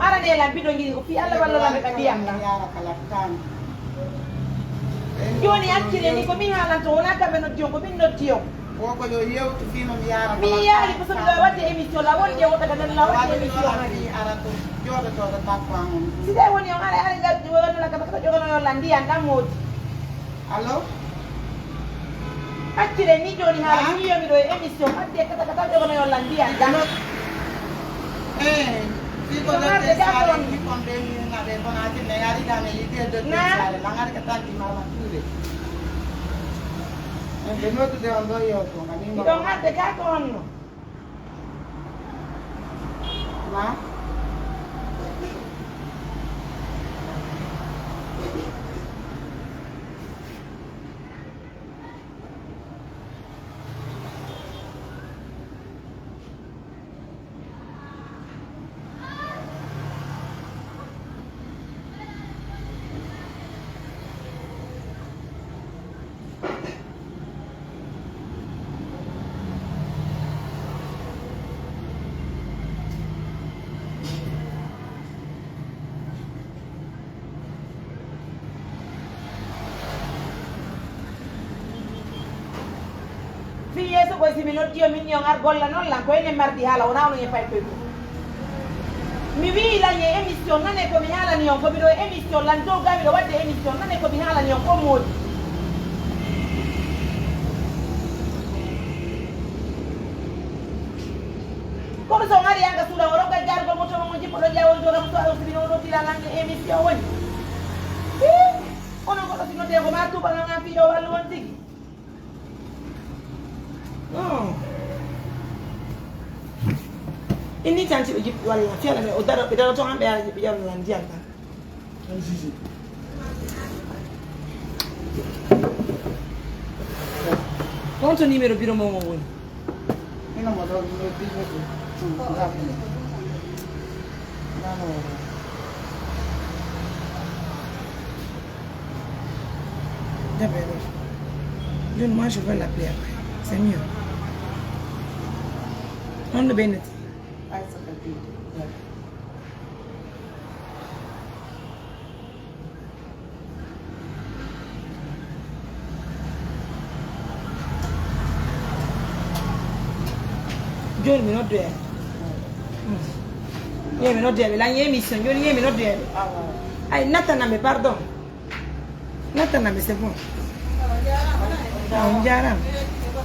Ara de la bido ngi ko fi alla wala la ka diam na. Yara kalaktan. Joni akkire ni ko mi hala to na ka beno dio ko min no dio. Woko yo yew to fino mi yara. Mi yari ko so do wadi emission la wonde wota ka la wadi emission. Ara to jodo to da takwango. Si dai woni on ara ga wona la ka ka jogo no landi anda modi. Allo? Akkire ni joni hala mi yo mi do emission ande ka jogo no landi anda. Fico do tesare ki condemni na de bonati ne yari ga me ite do tesare langari ka tanti mama ture. Benvenuto de ondo yo ko ngani Ito ngate ka kono. Ma? Fiye so ko si mi noddio min yo ngar golla non la ko ene mardi hala wona no e fay ko mi wi la nye emission nane ko mi hala ni on ko mi do emission lan do ga mi do wadde emission nane ko mi hala ni on ko modi ko so ngari anga suda woro ga jar ko moto mo jippo do jawol do ram to ala si no do tila lan emission woni ono ko si no de ko ma tu bala na fi do walu won tigi. Ini cantik uji wala fiala me odara bedara to hambe ala bi jam lan dianta. Quanto numero biro mo woni? Ino mo do no bijo ko. D'accord. Moi je vais l'appeler après. C'est mieux. On le bénit. John mi not there. Yeah, mi not there. La émission, John, mi not there. Ay, Nathan me pardon. Nathan me c'est bon. On dirait.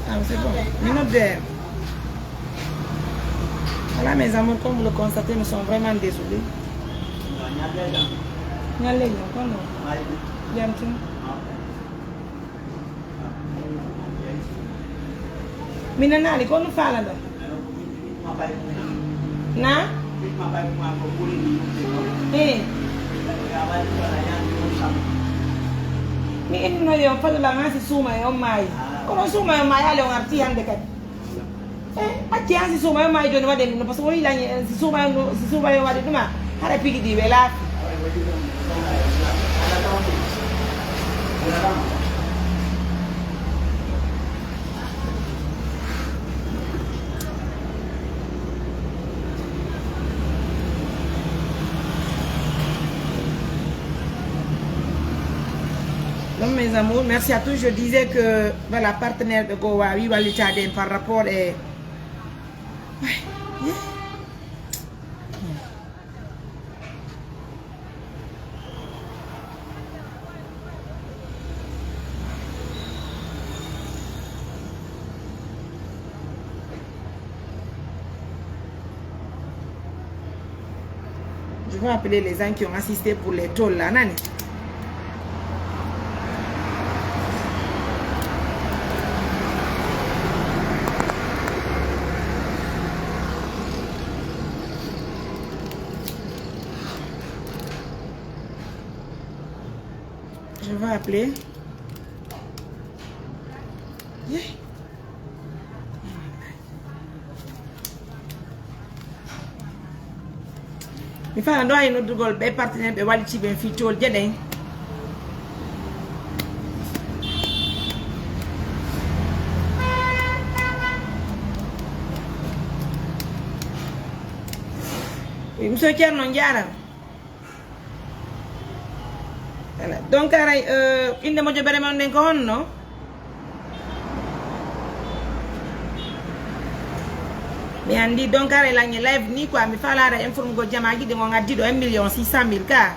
Ah, c'est bon. Mi not there. Voilà mes amours, comme vous le constatez, nous sommes vraiment désolés. Nyale, kono. Jantin. Mina nani kono fala da. Na? Mi eno yo fala la ngasi suma yo mai. Kono suma yo mai ale on arti hande kadi. Ati ansi suma yo mai joni wade no parce que ila si suma yo wade duma hara pigi di bela. mes amours, merci à tous. Je disais que voilà, partenaire de Goa, oui, Walitadem par rapport et je vais appeler les gens qui ont assisté pour les tôles là, Nani. Je vais appeler. Yeah. Mi fa ndo ay no dugol be partenaire be wali ci ben fi tol jeden. Monsieur Thierno Ndiara. Voilà. Donc aray inde mo jobere man den ko honno. Mi andi donc aray la ngi live ni quoi mi fala ara informe go jamaagi de ngonga dido 1,600,000 ka.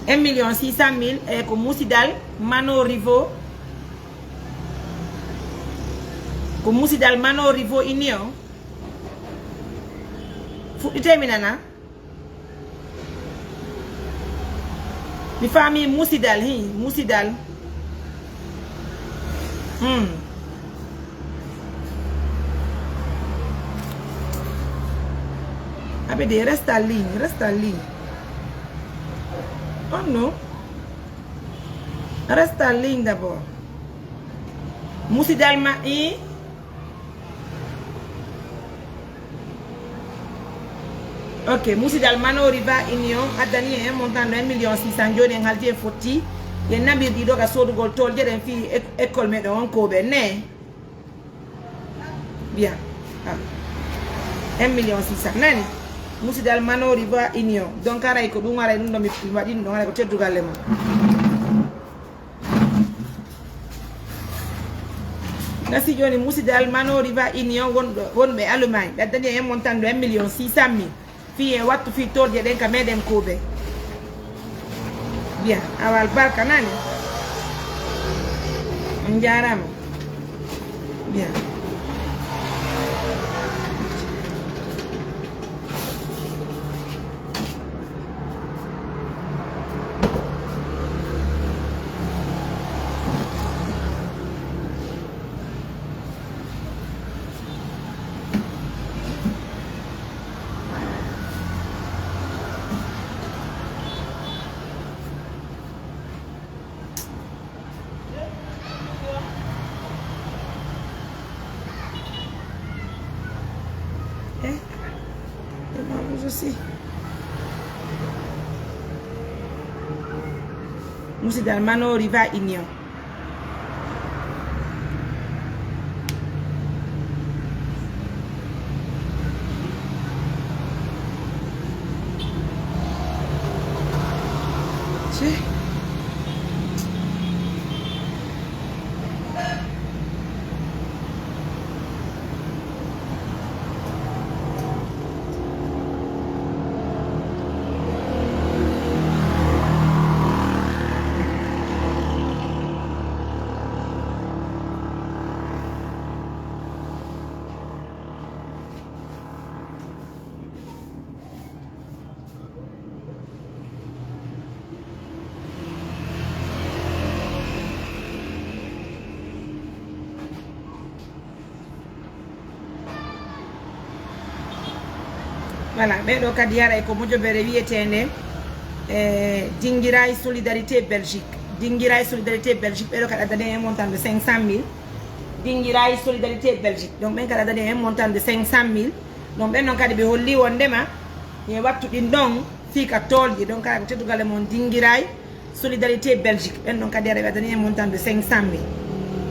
1,600,000 e ko musidal mano rivo. Ko musidal mano rivo inio. Fuɗɗite minana mi faami musidal hi musidal abede resta ligne oh non resta ligne d'abord musidal ma hi ok, musidal mano riva union adani un montant de 1,600,000 joni en halti e fotti ye nabir di doga sodu gol tol jeden fi école me don ko be ne bien 1,600,000 nani musidal mano riva union donc aray ko dum aray dum do mi wadi dum aray ko teddugal le ma nasi joni musidal mano riva union wonbe Allemagne adani un montant de 1,600,000 fi wattu fi tolje den ka meden kobe bien awal barka nani njaram bien aussi musidal mano riva union voilà ɓeɗo kadi yara ko mojobere wiyetende dinguiray solidarité Belgique ɓeɗo kadi addane un montant de 500,000 dinguiray solidarité Belgique donc ɓen kadi addane un montant de 500,000 donc ɓen noon kadi ɓe holli wondema e wattu ɗin ɗon fika tolji donc kadi ko teddugale mon dinguiray solidarité Belgique ɓen ɗon kadi yara ɓe addane un montant de 500,000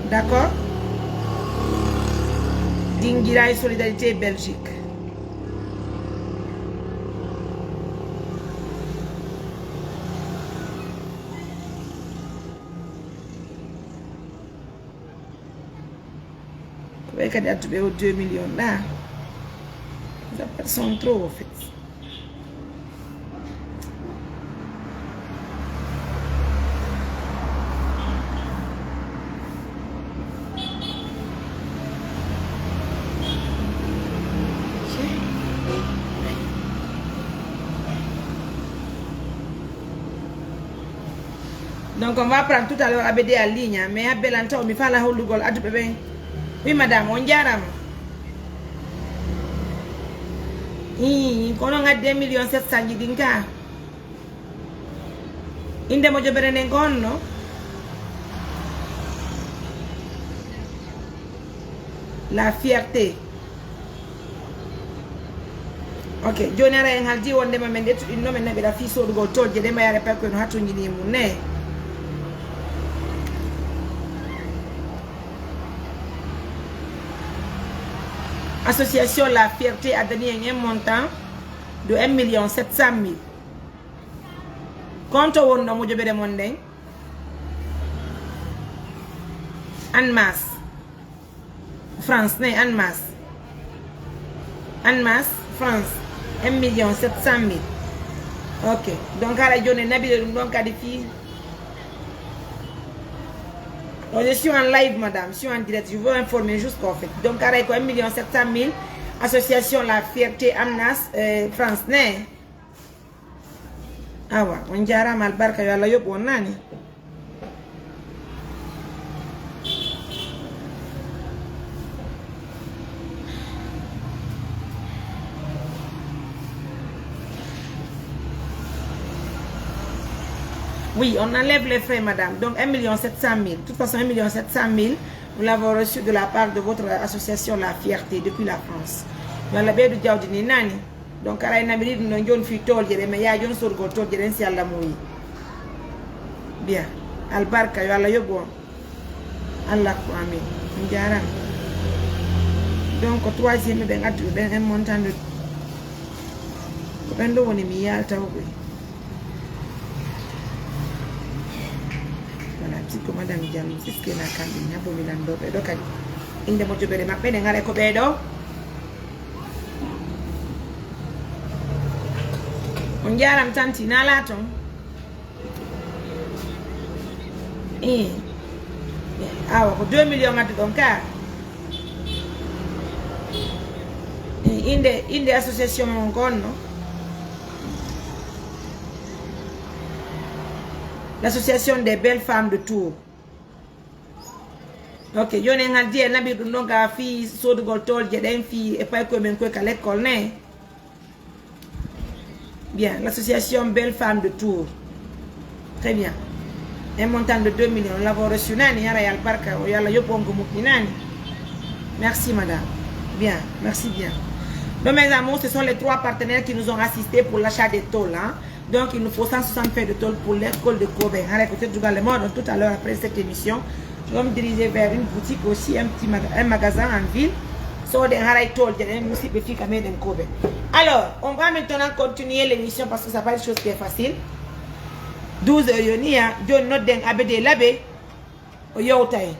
d'accord dinguiray solidarité Belgique ɓe kadi adduɓe o 2 millions là ils sont trop en fait. Donc on va prendre tout à l'heure ABD en ligne, mais à Belanta, on me fait la houlugol à tout bébé. Oui madame, on diaram. Kono nga 2 millions 700 dinka. Inde mo jobere ne gonno. La fierté. Ok, jonera en haldi wonde ma men detu inno men nabe la fi so go tolje de ma yare pe ko no hatu ngini mu ne. Association La Fierté a donné un montant de 1 700 000. Quand on a mangé de monde, en masse, France, en masse, France, 1 700 000. Ok, donc à la journée, donc à des filles. Je suis en live, madame, je suis en direct, je veux informer jusqu'en fait. Donc, avec 1 700 000, association La Fierté Amnas, France, né? Ah ouais, on dirait mal barka yalla yop on nani. Oui, on enlève les frais, madame. Donc, 1 700 000. De toute façon, 1 700 000, nous l'avons reçu de la part de votre association La Fierté depuis la France. Dans la baie de Djaoudini Nani. Donc, à la Namiri, nous avons fait tout, mais il y a un sur le tour, il y a un bien. Albarka, yalla yobo. Allah ko amin. Ndiaram. Donc, au troisième, ben, un montant de. Ben, on est mis à Taoui. Ko madame Diallo siske na kambi nyabo milando be do kadi inde mo jobere mabbe ne ngare ko be do on jaram tanti na laton awa ko 2 millions ngati don ka inde association mon gonno l'association des belles femmes de Tours. Ok, je n'ai pas dit que nous avons fait so de goltol, j'ai des filles et pas que même que à l'école. Bien, l'association Belles Femmes de Tours. Très bien. Un montant de 2 millions. Nous l'avons reçu. Merci madame. Bien, merci bien. Donc mes amours, ce sont les 3 partenaires qui nous ont assistés pour l'achat des tôles. Hein? Donc, il nous faut 160 feuilles de tôle pour l'école de Kobe. Donc, tout à l'heure, après cette émission, je vais me diriger vers une boutique aussi, un magasin en ville. Alors, on va maintenant continuer l'émission parce que ça va être une chose qui est facile. 12 yonia, John Nodden Abede Labe, Oyotae.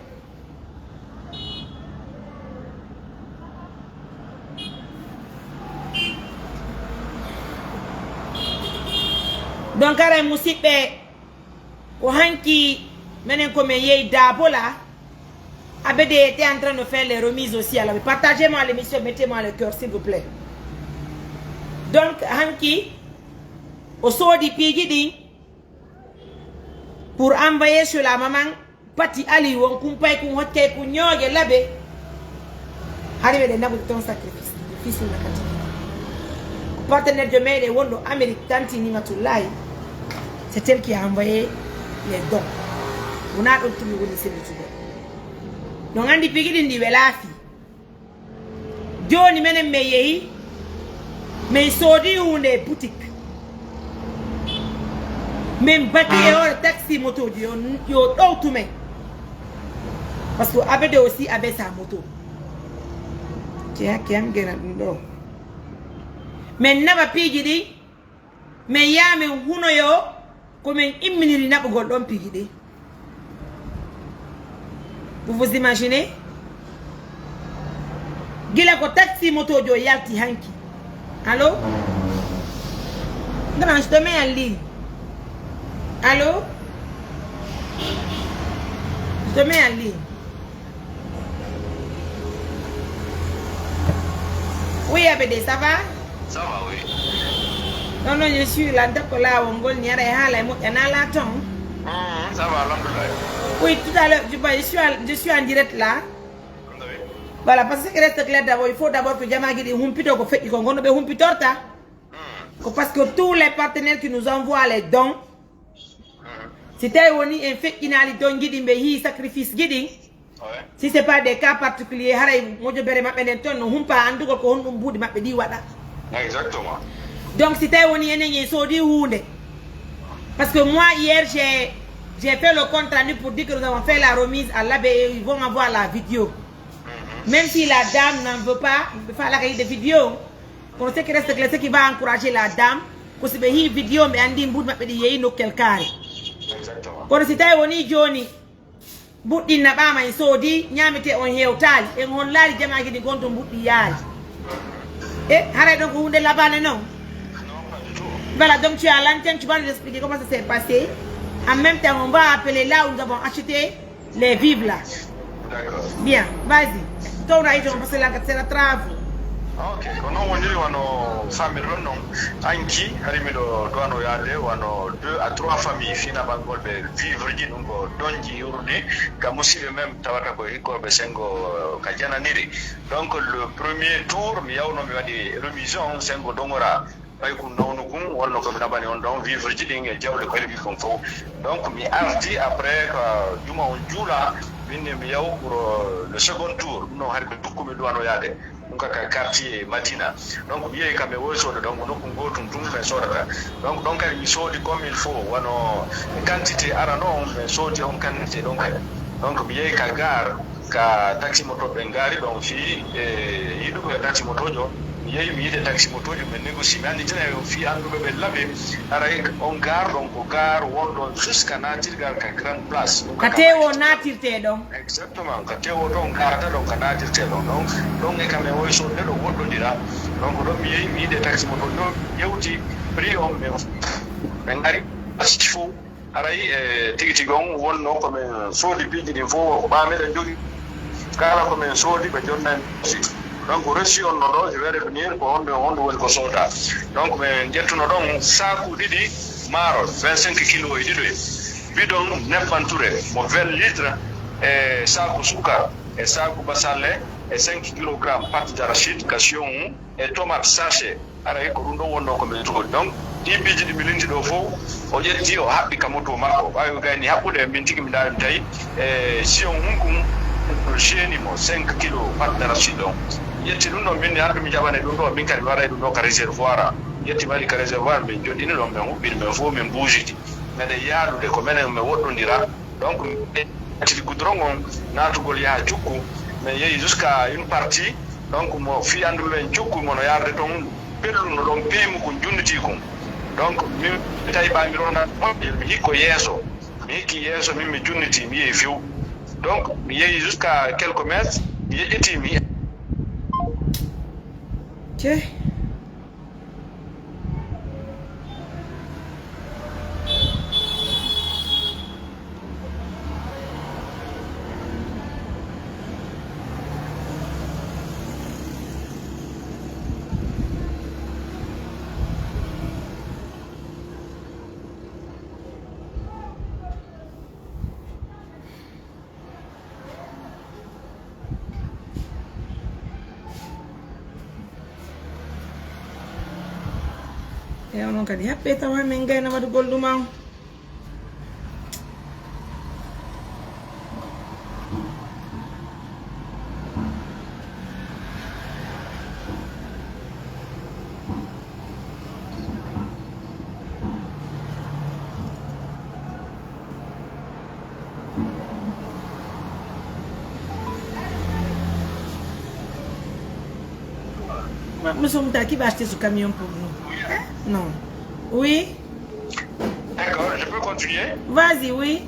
Donc, à musique, au hanki, maintenant, comme il y a d'Abola, Abede était en train de faire les remises aussi. Alors, partagez-moi l'émission, mettez-moi le cœur, s'il vous plaît. Donc, hanki, au sort du pigidi, pour envoyer sur la maman, Pati Ali, on compaye qu'on hote qu'on yoge labe, arrive de n'avoir ton sacrifice, fils de la catégorie. Partenaire de mail et Wondo Amérique Tantini Matulai, c'est elle qui a envoyé les dons. On a retrouvé le lycée de Touba. Donc, on dit qu'il dit Velafi. Johnny Menem Meyei, mais Sodi ou des boutiques. Même bâti et taxi moto, yo tout me. Parce que Abede aussi avait sa moto. Tiens, qui aime gagner un mais n'aba pigidi mais yame huno yo comme une minute n'a pas goldon pigidi. Vous vous imaginez? Gila ko taxi moto jo yalti hanki. Allô? Non, je te mets en ligne. Allô? Je te mets en ligne. Oui, Abédé, ça va? Ça va, oui. Non, non, je suis là, d'accord, là, on va venir à la moto, Ça va, alhamdoulilah. Oui, tout à l'heure, je suis en direct là. Voilà, parce que reste clair d'abord, il faut d'abord que Jamagi dit Humpito, qu'on fait, qu'on a Humpitorta. Parce que tous les partenaires qui nous envoient les dons, c'était un fait qui n'a pas de sacrifice. Si ce n'est pas des cas particuliers, Exactement. donc c'était parce que moi hier j'ai fait le compte rendu pour dire que nous avons fait la remise à l'abbé et ils vont avoir la vidéo. Même si la dame n'en veut pas faire la qualité de vidéo, on sait que reste que qui va encourager la dame, que c'est une vidéo mais on dit bout ma pédie no quelqu'un. Exactement. Quand c'était oni Johnny, bout din na ba mai so di nyamete on hewtal e on laari jama gi di gonto bout yaal. Arrête donc vous de là-bas non? Non, pas du tout. Voilà, donc tu es à l'antenne, tu vas nous expliquer comment ça s'est passé. En même temps, on va appeler là où nous avons acheté les vivres là. D'accord. Bien, vas-y. Toi, on a été passé là, c'est la travaux. Ok, kono woniri wano famille non anki harimido doano yade wano 2 à 3 familles fina bangol be vivre ji dum ko donji yurde ka musibe même tawata ko iko be sengo kajana niri. Donc le premier tour mi yawno mi wadi remise on sengo dongora bay ko nonu kum wonno ko nabani on don vivre ji dinge jawle ko rebi kon fo. Donc mi arti après juma on jula binne mi yaw pour le second tour no harbe dukumi doano yade ka quartier Madina. Donc bien quand même so donc no ko tum mais so donc il so di comme il faut wano quantité arano mais so di on quantité donc bien ka gar ka taxi moto bengari donc fi yidu ko taxi moto jo yeyi mi yide taxi moto jo men négocie mais andi tene fi andu be labe aray on gar donc ko gar wondo jusqu'à natir gar ka grande place Katewo natirte donc exactement katewo donc garata donc natirte donc e kamé woy so de do wondo dira donc do mi yeyi mi yide taxi moto do yewti prix on me bengari asifo aray tigiti gon wonno ko men so di bidi di fo ba me da jogi kala ko men so di be jonnan donc reçu on no je vais revenir ko on won ko soda donc men jettuno don saku didi maro 25 kg e dido bidon nefanture mo 20 litres e saku suka e saku basale e 5 kg pâte d'arachide cation e tomate sachet ara ko rundo wonno ko men to donc di biji di milindi do fo o jetti o habbi kamoto mako ayo gani habbude min tigi mi dal tay e si on hunkum jeni mo 5 kg pâte d'arachide yetti dum no min har mi jabane dum do min kadi wara dum do ka réservoir yetti mari ka réservoir min jodini do men hubbi men fo men boujiti mede yaadude ko menen me woddondira donc ti goudron natugol ya jukku mais yeyi jusqu'à une partie donc mo fi andu men jukku mo no yarde ton pelluno don pemu ko junnuti ko donc min tay ba mi rona mi hikko yeso mi hikki yeso min mi junnuti mi yeyi fiw donc mi yeyi jusqu'à quelques mètres mi yetti mi okay. Ya non kadi happe tawa men gayna wadu golluma nous sommes qui va acheter ce camion pour nous? Non. Oui? D'accord, je peux continuer? Vas-y, oui.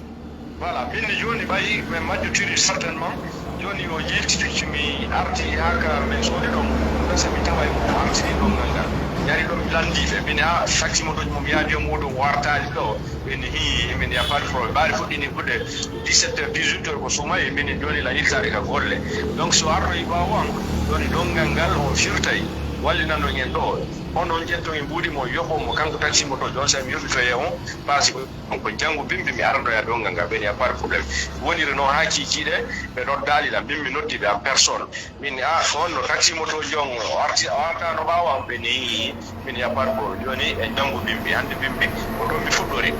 voilà min joni bayi mais majjutiri certainement joni o yiltiti mi arti haka men sodi ɗon gasa mi tawa mo artini ɗon ngal yari ɗo mi landiɓe min ha taxi motoji mom yaadi o muɗum wartali ɗo min hi min ya pas de problème ɓaari fuɗɗini ɓuɗe 17 heures 18 heures ko suma e min joni la yiltare ka golle donc so artoyi ɓawan joni ɗongal ngal o firtay wallinano en ɗo onon jetto en mbuɗi mo yoɓomo kanko taxi moto jon sa mi yoɓitoye on parce que ko janggo bimbi mi arandoya ɗongal ngal ɓeni a pas de probléme woniri noon ha kikiɗe ɓe ɗon daalila min mi noddiɓe en personne min on no taxi moto jon o arti o artano ɓawan ɓeni min ya pas de probléme joni e janggo bimbi hande bimbi ko ɗon mi fuɗɗori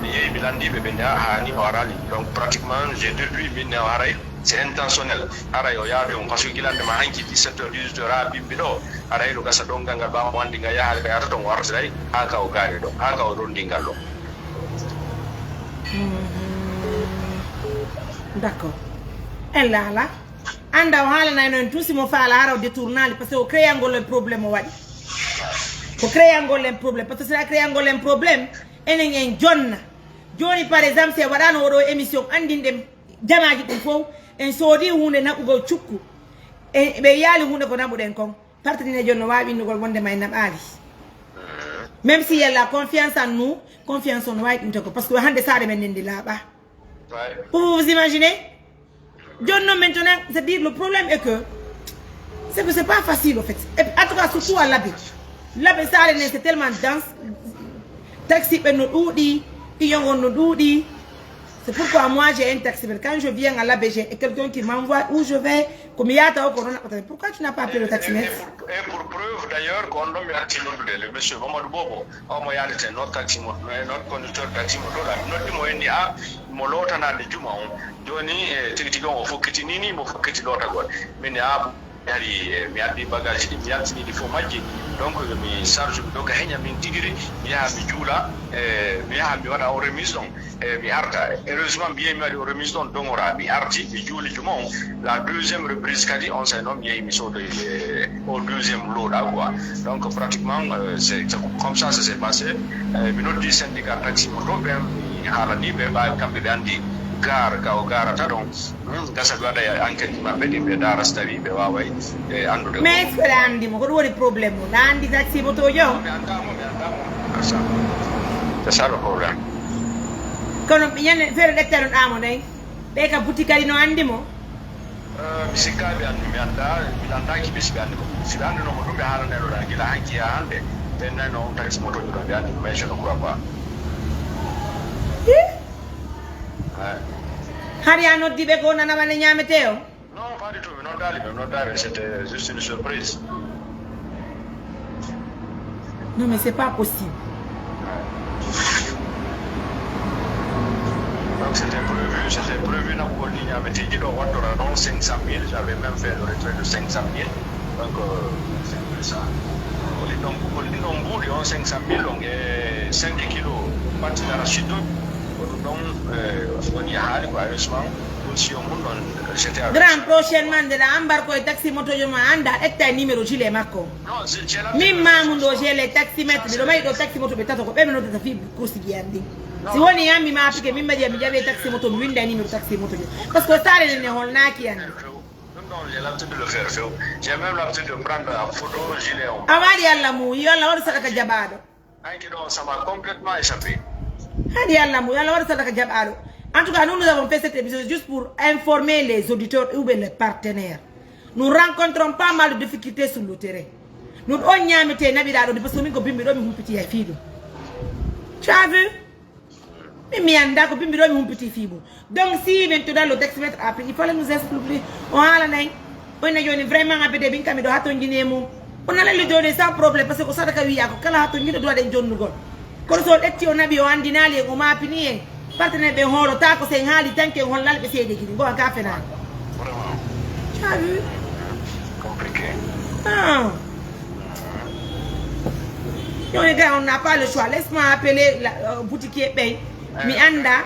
mi yeehi mi landiɓe ɓe nde hani o arali donc pratiquement j'ai déduit min o haray c'est intentionnel aray o yaaɓe on par ce que gilande ma hanki 17 heures 18 heures ha bimbi ɗo aɗa yiɗo gasa ɗongal ngal ɓawa wandi ngal yaha ka yata ton wartiray ha ka o gaari ɗo ha ka o rondingal ɗo d'accord en laala anda o haalanay noon tusimo faala hara o détournali par ce que o créangol en probléme o waɗi ko créangol en probléme par ce que sera créangol en probléme enen en jonna joni par exemple si waɗano oɗo émission andinɗen jamaji ɗum fof en soodi hunde naɓugol cukku e ɓe yaali hunde ko naɓuɗen kon partenine joni no wawi innugol wondema e naɓaali même si yalla confiance en nous confiance on no wawi ɗum tego par ce que hande saare men nen ndi laaɓa pour vous imaginez joni noon maintenant c'est dire le problème est que c'est pas facile au fait et en tout cas surtout à laaɓe saare nen c'est tellement dense taxi ɓe no ɗuuɗi iyongon no ɗuuɗi. C'est pourquoi moi j'ai un taxi. Quand je viens à l'ABG et quelqu'un qui m'envoie où je vais, comme il y a pourquoi tu n'as pas appelé le taximètre? Et pour preuve d'ailleurs, quand on m'a dit le monsieur Mamadou Bobo, on m'a dit notre taxi, notre conducteur taxi, notre moyen a mon lot en a de Juma, Johnny, Titigon, au Fokitini, mon Fokiti Lotagon, mais mi addi bagage ɗi mi yaltiniɗi fof majji donc mi charge ɗo ka heña min tigiri mi yaha mi juula mi yaha mi waɗa o remise ɗon mi arta heureusement mi yehi mi waɗi o remise ɗon dongora mi arti mi juuli juma on la deuxième reprise kadi on say noon mi yehi mi soodoy au deuxième loɗa quoi donc pratiquement c'est comme ça ça s'est passé mi noddi syndicat taxi moto ɓen mi haalaniɓe ɓawi kamɓe ɓe andi gar ka o garata ɗon gasa ɓe waɗa enquête maɓɓe ɗi ɓe daara so tawi ɓe waway andude mais est ce que ɗa andimo koɗo woni probléme o ɗa andi taxi moto jo mi andamo c'est ça le problème kono ñande feere ɗettanon ɗamo nayi ɓe ka boutique ali no andimo mi sikkaɓe andi mi andaki ɓe siɓe andimo siɓe andinomo ɗum ɓe haalanenoɗa gila hanki ha hande ɓe nayno on taxi moto ji ɗon ɓe andi mais je ne crois pas har ya noddiɓe ko nanamane ñamete o non pas du tout mi noddali c'était juste une surprise non mais c'est pas possible donc c'était prévu naɓugol ni ñameteji ɗo waddora noon 500 000 j'avais même fait le retrait de 500 000 donc c'est ça kolɗin on mbuuɗi on 500 000 on e 5 kilos partie d'arachide ɗum ɗon woni haali ko heureusement position mum ɗon c'était grand prochainement nde ɗa ambar koye taxi moto jo ma anda ƴetta numéro gilet makko min mamudo j'ai les taximétre ɓeɗo mayi ɗo taxi moto ɓe tato ko ɓe ɓe noddata fi course guiyandi si woni yammi ma appliqué min mbaɗi mi jaɓe taxi moto mi winda numéro taxi moto jo par ce que sare nene holnaki yande non j'ai l'habitude de le faire j'ai même l'habitude de prendre en photo gilet on a waɗi allah mu yo allah waɗa sadaka jaɓaɗo hanki ɗo ça m'a complètement échappé hadi allah mu yo allah waɗa sadaka jaɓaɗo. En tout cas, nous avons fait cette émission juste pour informer les auditeurs ou les partenaires. Nous rencontrons pas mal de difficultés sur le terrain. Nous on y a mis parce que nous avons un petit fille. Tu as vu? Mais un petit fille. Donc si maintenant le taximètre a pris, il fallait nous expliquer. On a vraiment un peu de bien comme de haton guinémo. On allait lui donner sans problème parce que ça a eu à la haton guinémo doit être John Lugon. Quand on a dit on a dinali on m'a fini. Partenaire ɓe hoorota ko sen haali tan ken hollalɓe seede kidi go ka fenani tu as vu compliqué yoni gars on n'a pas le choix laisse-moi appeler la boutique ɓey mi anda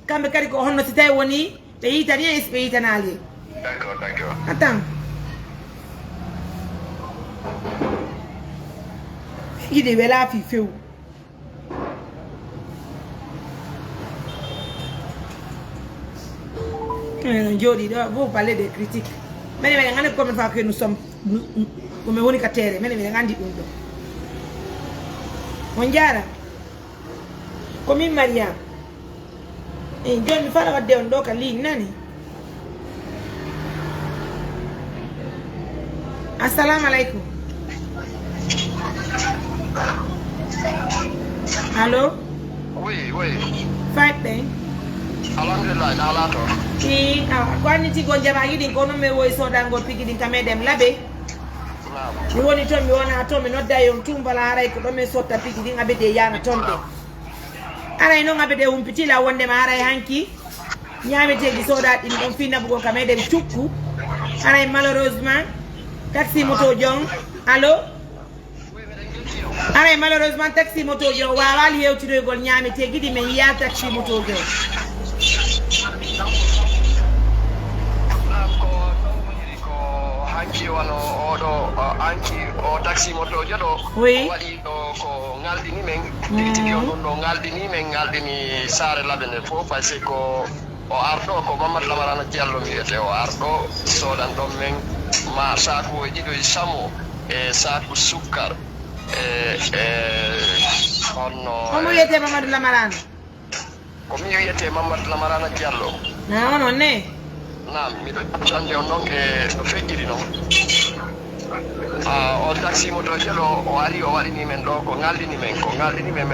kamɓe kadi ko honno si tawi woni ɓe yitani e ɓe yitanali d'accord attends yiɗi wela fi few Jodi, vous parlez des critiques. Mais comme que nous sommes comme on est terre, mais on diara comme Maria. Et John mi fala wadde on do ka li nani. Assalamu alaikum. Allô? Oui. Five thing. Alhamdulillah, na lato. Kwani ti gonja ba yidi kono me woy so dango pigi din kamedem labe. Mi woni ton mi wona to mi nodda yon tumbala aray ko do me sotta pigi din abede yana tonde. Aray no abede umpitila wonde ma aray hanki. Nyamete gi soda din don fina bugo kamedem chukku. Aray malheureusement taxi moto jong. Allô? Aray malheureusement taxi moto jong wawal hewtido gol nyamete gidi men ya taxi moto jong. Anki wano odo anki o taxi moto jodo wadi ko ngaldini men tigi on no ngaldini men ngaldini sare labene fo parce ko o ardo ko Mamadou Lamarana Diallo miete o ardo sodan dom men ma saku jido samo e saku sukkar onno Como yete Mamadou Lamarana? Come yete Mamadou Lamarana Diallo? No, non è. Na mi do tande on non che no fejjiri no o taxi moto jelo o ari o wari ni men do ko ngaldini men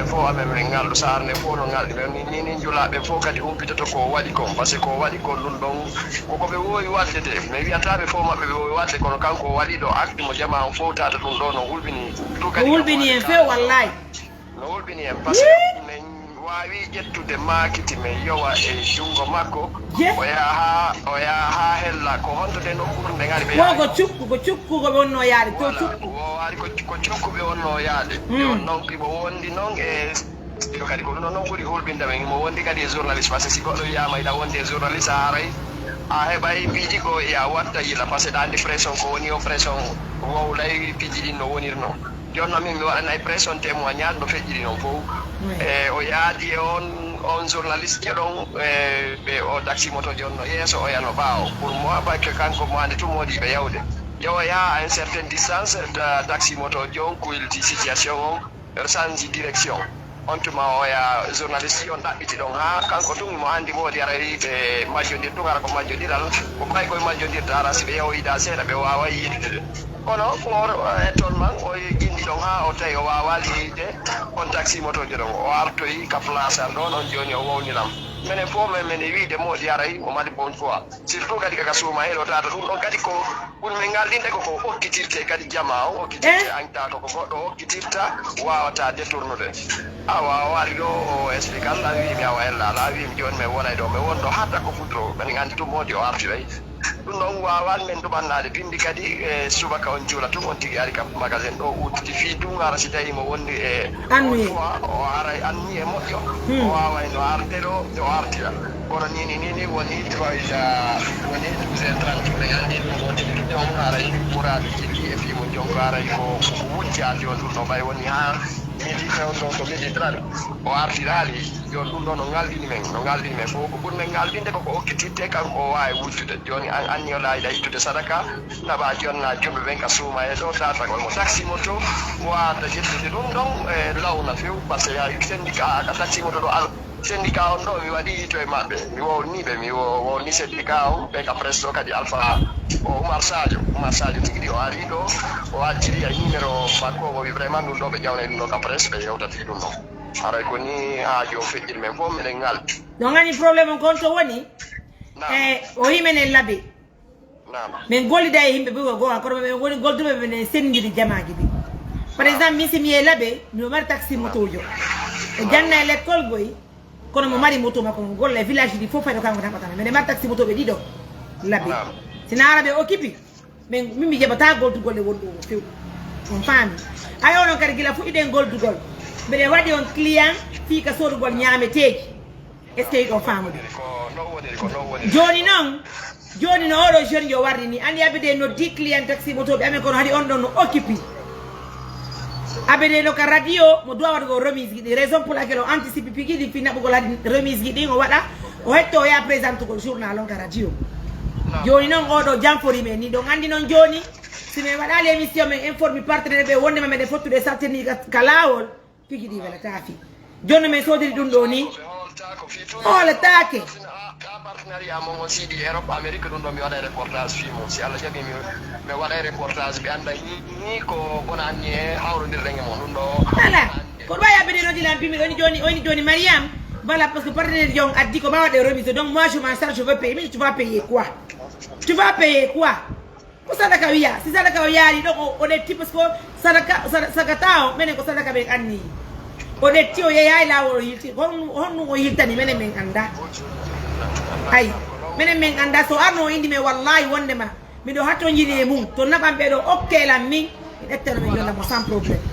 fo amen men ngaldu sarne fo no ngaldi men ni julabe fo kadi humpitoto ko wadi ko parce que ko wadi ko dun don ko be woyi wadde de me wiatabe fo mabbe be woyi wadde kono kanko wadi do akdi mo jama on fo tata dun do no hulbini to kadi hulbini en fe wallahi no hulbini en parce que wawi ƴettude makiti men yowa e jungo makko o yaha hella ko hondude nokkuɗum ɓe gari ɓe ko cukku ko wonno yaade to cukku o ari ko cukku ɓe wonno yaade on noon imo wondi noon e yo kadi ko ɗum noon ɓuuri hulɓinde men imo wondi kadi e journaliste par ce que si goɗɗo wiyama ida wondi e journaliste a haray a heɓay piiji ko ya watta yila par ce que ɗa andi pression ko woni o pression wowlay piiji ɗin no woniri noon joni noon min mi waɗanay pression témoignage no feƴƴiri noon fof o yaadi on journaliste ɗon ɓe o taxi moto jonno yeeso o yano ɓaawo pour moi parce que kanko mo andi tum moɗiɓe yawde yo yaha à une certaine distance taxi moto jon kuylti situation on change direction on tuma o ya journaliste on ɗaɓɓiti ɗon ha kanko tun mo andi moodi aray ɓe majjodir tun ara ko majjodiral ko ɓay koye majjodirta ara si ɓe yawoyida seeɗa ɓe wawa yiɗde kono e toon man o jinɗi ɗon ha o tawi o wawa leyde on taxi moto je ɗon o artoyi ka place an ɗon on joni o wowniram minen fof mene wiide moodi aray o mari bon foi surtout kadi kaka suuma heɗo tata ɗum ɗon kadi ko ɓuri min ngaldinde koko hokkitirte kadi jama o hokkitirte añta to ko goɗɗo hokkitirta wawata détournude awa wari ɗo o explique allah wimi awa hella ala wimi joni min wonay ɗo min wonɗo hatta ko fudro minen andi tum moodi o artiray ɗum ɗon wawan men ɗuɓannade bindi kadi e subaka on juula tum on tigui ari kam magasin ɗo udditi fi ɗum ara si tawi mo wonni e o ara anni e moƴƴo o waway no arde ɗo o artira kono nini woni 12h30 ɓe andi ɗum woni ɗuɗe on aray ɓurade jilli e fimo jonko aray ko wujjade on ɗum ɗo ɓay woni ha midi fewn ɗon ko midi 30 o artirali joni ɗum ɗo no ngaldini men fof ko ɓuri men ngaldinde koko hokkitirte kanko o wawi wujjude joni an anni o laayiɗa ittude sadaka naɓa jonna jumɓe ɓen ka suuma e ɗo tata mo taxi moto wawata ƴettude ɗum ɗon e lawna few par ce que syndicat ka taxi moto ɗo syndicat on ɗo mi waɗi to e maɓɓe mi wowniɓe mi wowni syndicat on ɓe ka presse ɗo kadi alpha o Oumar Sadio tigui ɗi o ari ɗo o acciri ay numéro makko o wi vraiment ɗum ɗo ɓe ƴawnay ɗum ɗo ka presse ɓe yewtati ɗum ɗon haray ko ni haaji o feƴƴiri men fof miɗen ngaldi ɗon gani probléme kon to woni o himenen laabe min gollida e yimɓe ɓe goa kono ɓe woni golduɓe ɓene sendiri jamaji ɗi par exemple min simi e laabe mimo mari taxi moto jo e janna e l'école boy kono mo mari moto makko mo golla e village ɗi fof fayɗo kanko tan ɓatana mine mari taxi moto ɓe ɗiɗo laabe sina ara ɓe occupi min mi jaɓata goldugol e wonɗo o few on faami ay onon kadi gila fuɗɗiɗen goldugol mbeɗe waɗi on client fii ka sodugol ñaameteeji est ce que yiɗo faamude joni noon oɗo jeune jo warri ni andi abide no 10 client taxi motoɓe amen kono haɗi on ɗon no occupi abide no ka radio mo duwa waɗugo remise ji ɗi raison pour laquelle o anticipe pigui ɗi fi naɓugol haɗi remise ji ɗi o waɗa o hetto ya présente ko journal on radio joni non odo jamfori men ni do andi non joni si me wada l'émission men informi partenaire be wonde men de fottude salteni kalawol fiki di wala tafi joni men sodiri dum do ni ole take partenariat mo sidi Europe Amerique dum do mi wada reportage fi mo si Allah jabi mi wada reportage bi anda ni ko bonani e hawrondir renge mo dum do ala ko waya be no dilan bimi oni joni Mariam voilà parce que partenaire jong a dit qu'on va des remises donc moi je m'en charge, je veux payer mais tu vas payer quoi ko sadaka wiya si sadaka wiya donc on est type parce que sadaka tao menen ko sadaka be anni o de tio ye yai la wo yiti hon no yitani menen men anda ay menen men anda so arno indi me wallahi wonde ma mi do hatto njiri mum to nabambe do okke la min ettano men jonda mo sans problème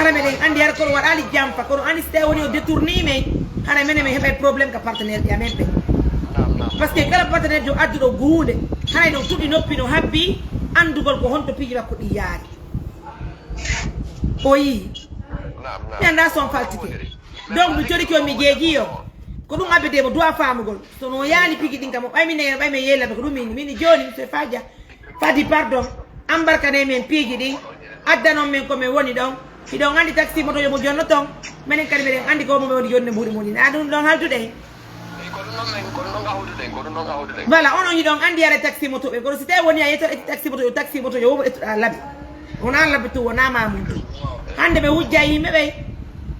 ara menen andi ar ko wadali jamfa ko andi ste woni o détourni me ara menen me hebe problème ka partenaire ya men be parce que kala partenaire jo addudo guunde hay no tudi noppi no habbi andugol ko honto piji makko di yaari oyi yanda son faltike donc mi tori ko mi jeejiyo ko dum abede mo doa famugol so no yaani pigi dinga mo bay mi ne bay me yella ko dum min joni se faja fadi pardon ambarka ne men pigi din addano men ko me woni don idon andi taxi moto yo mo jonno ton menen kadi meden andi ko mo woni jonne mburi mo ni adun don haltude voilà on yi donc andi yare taxi moto be ko si tay woni ayeto taxi moto yo labi ona labi to wona mamudu hande be hujja yimbe be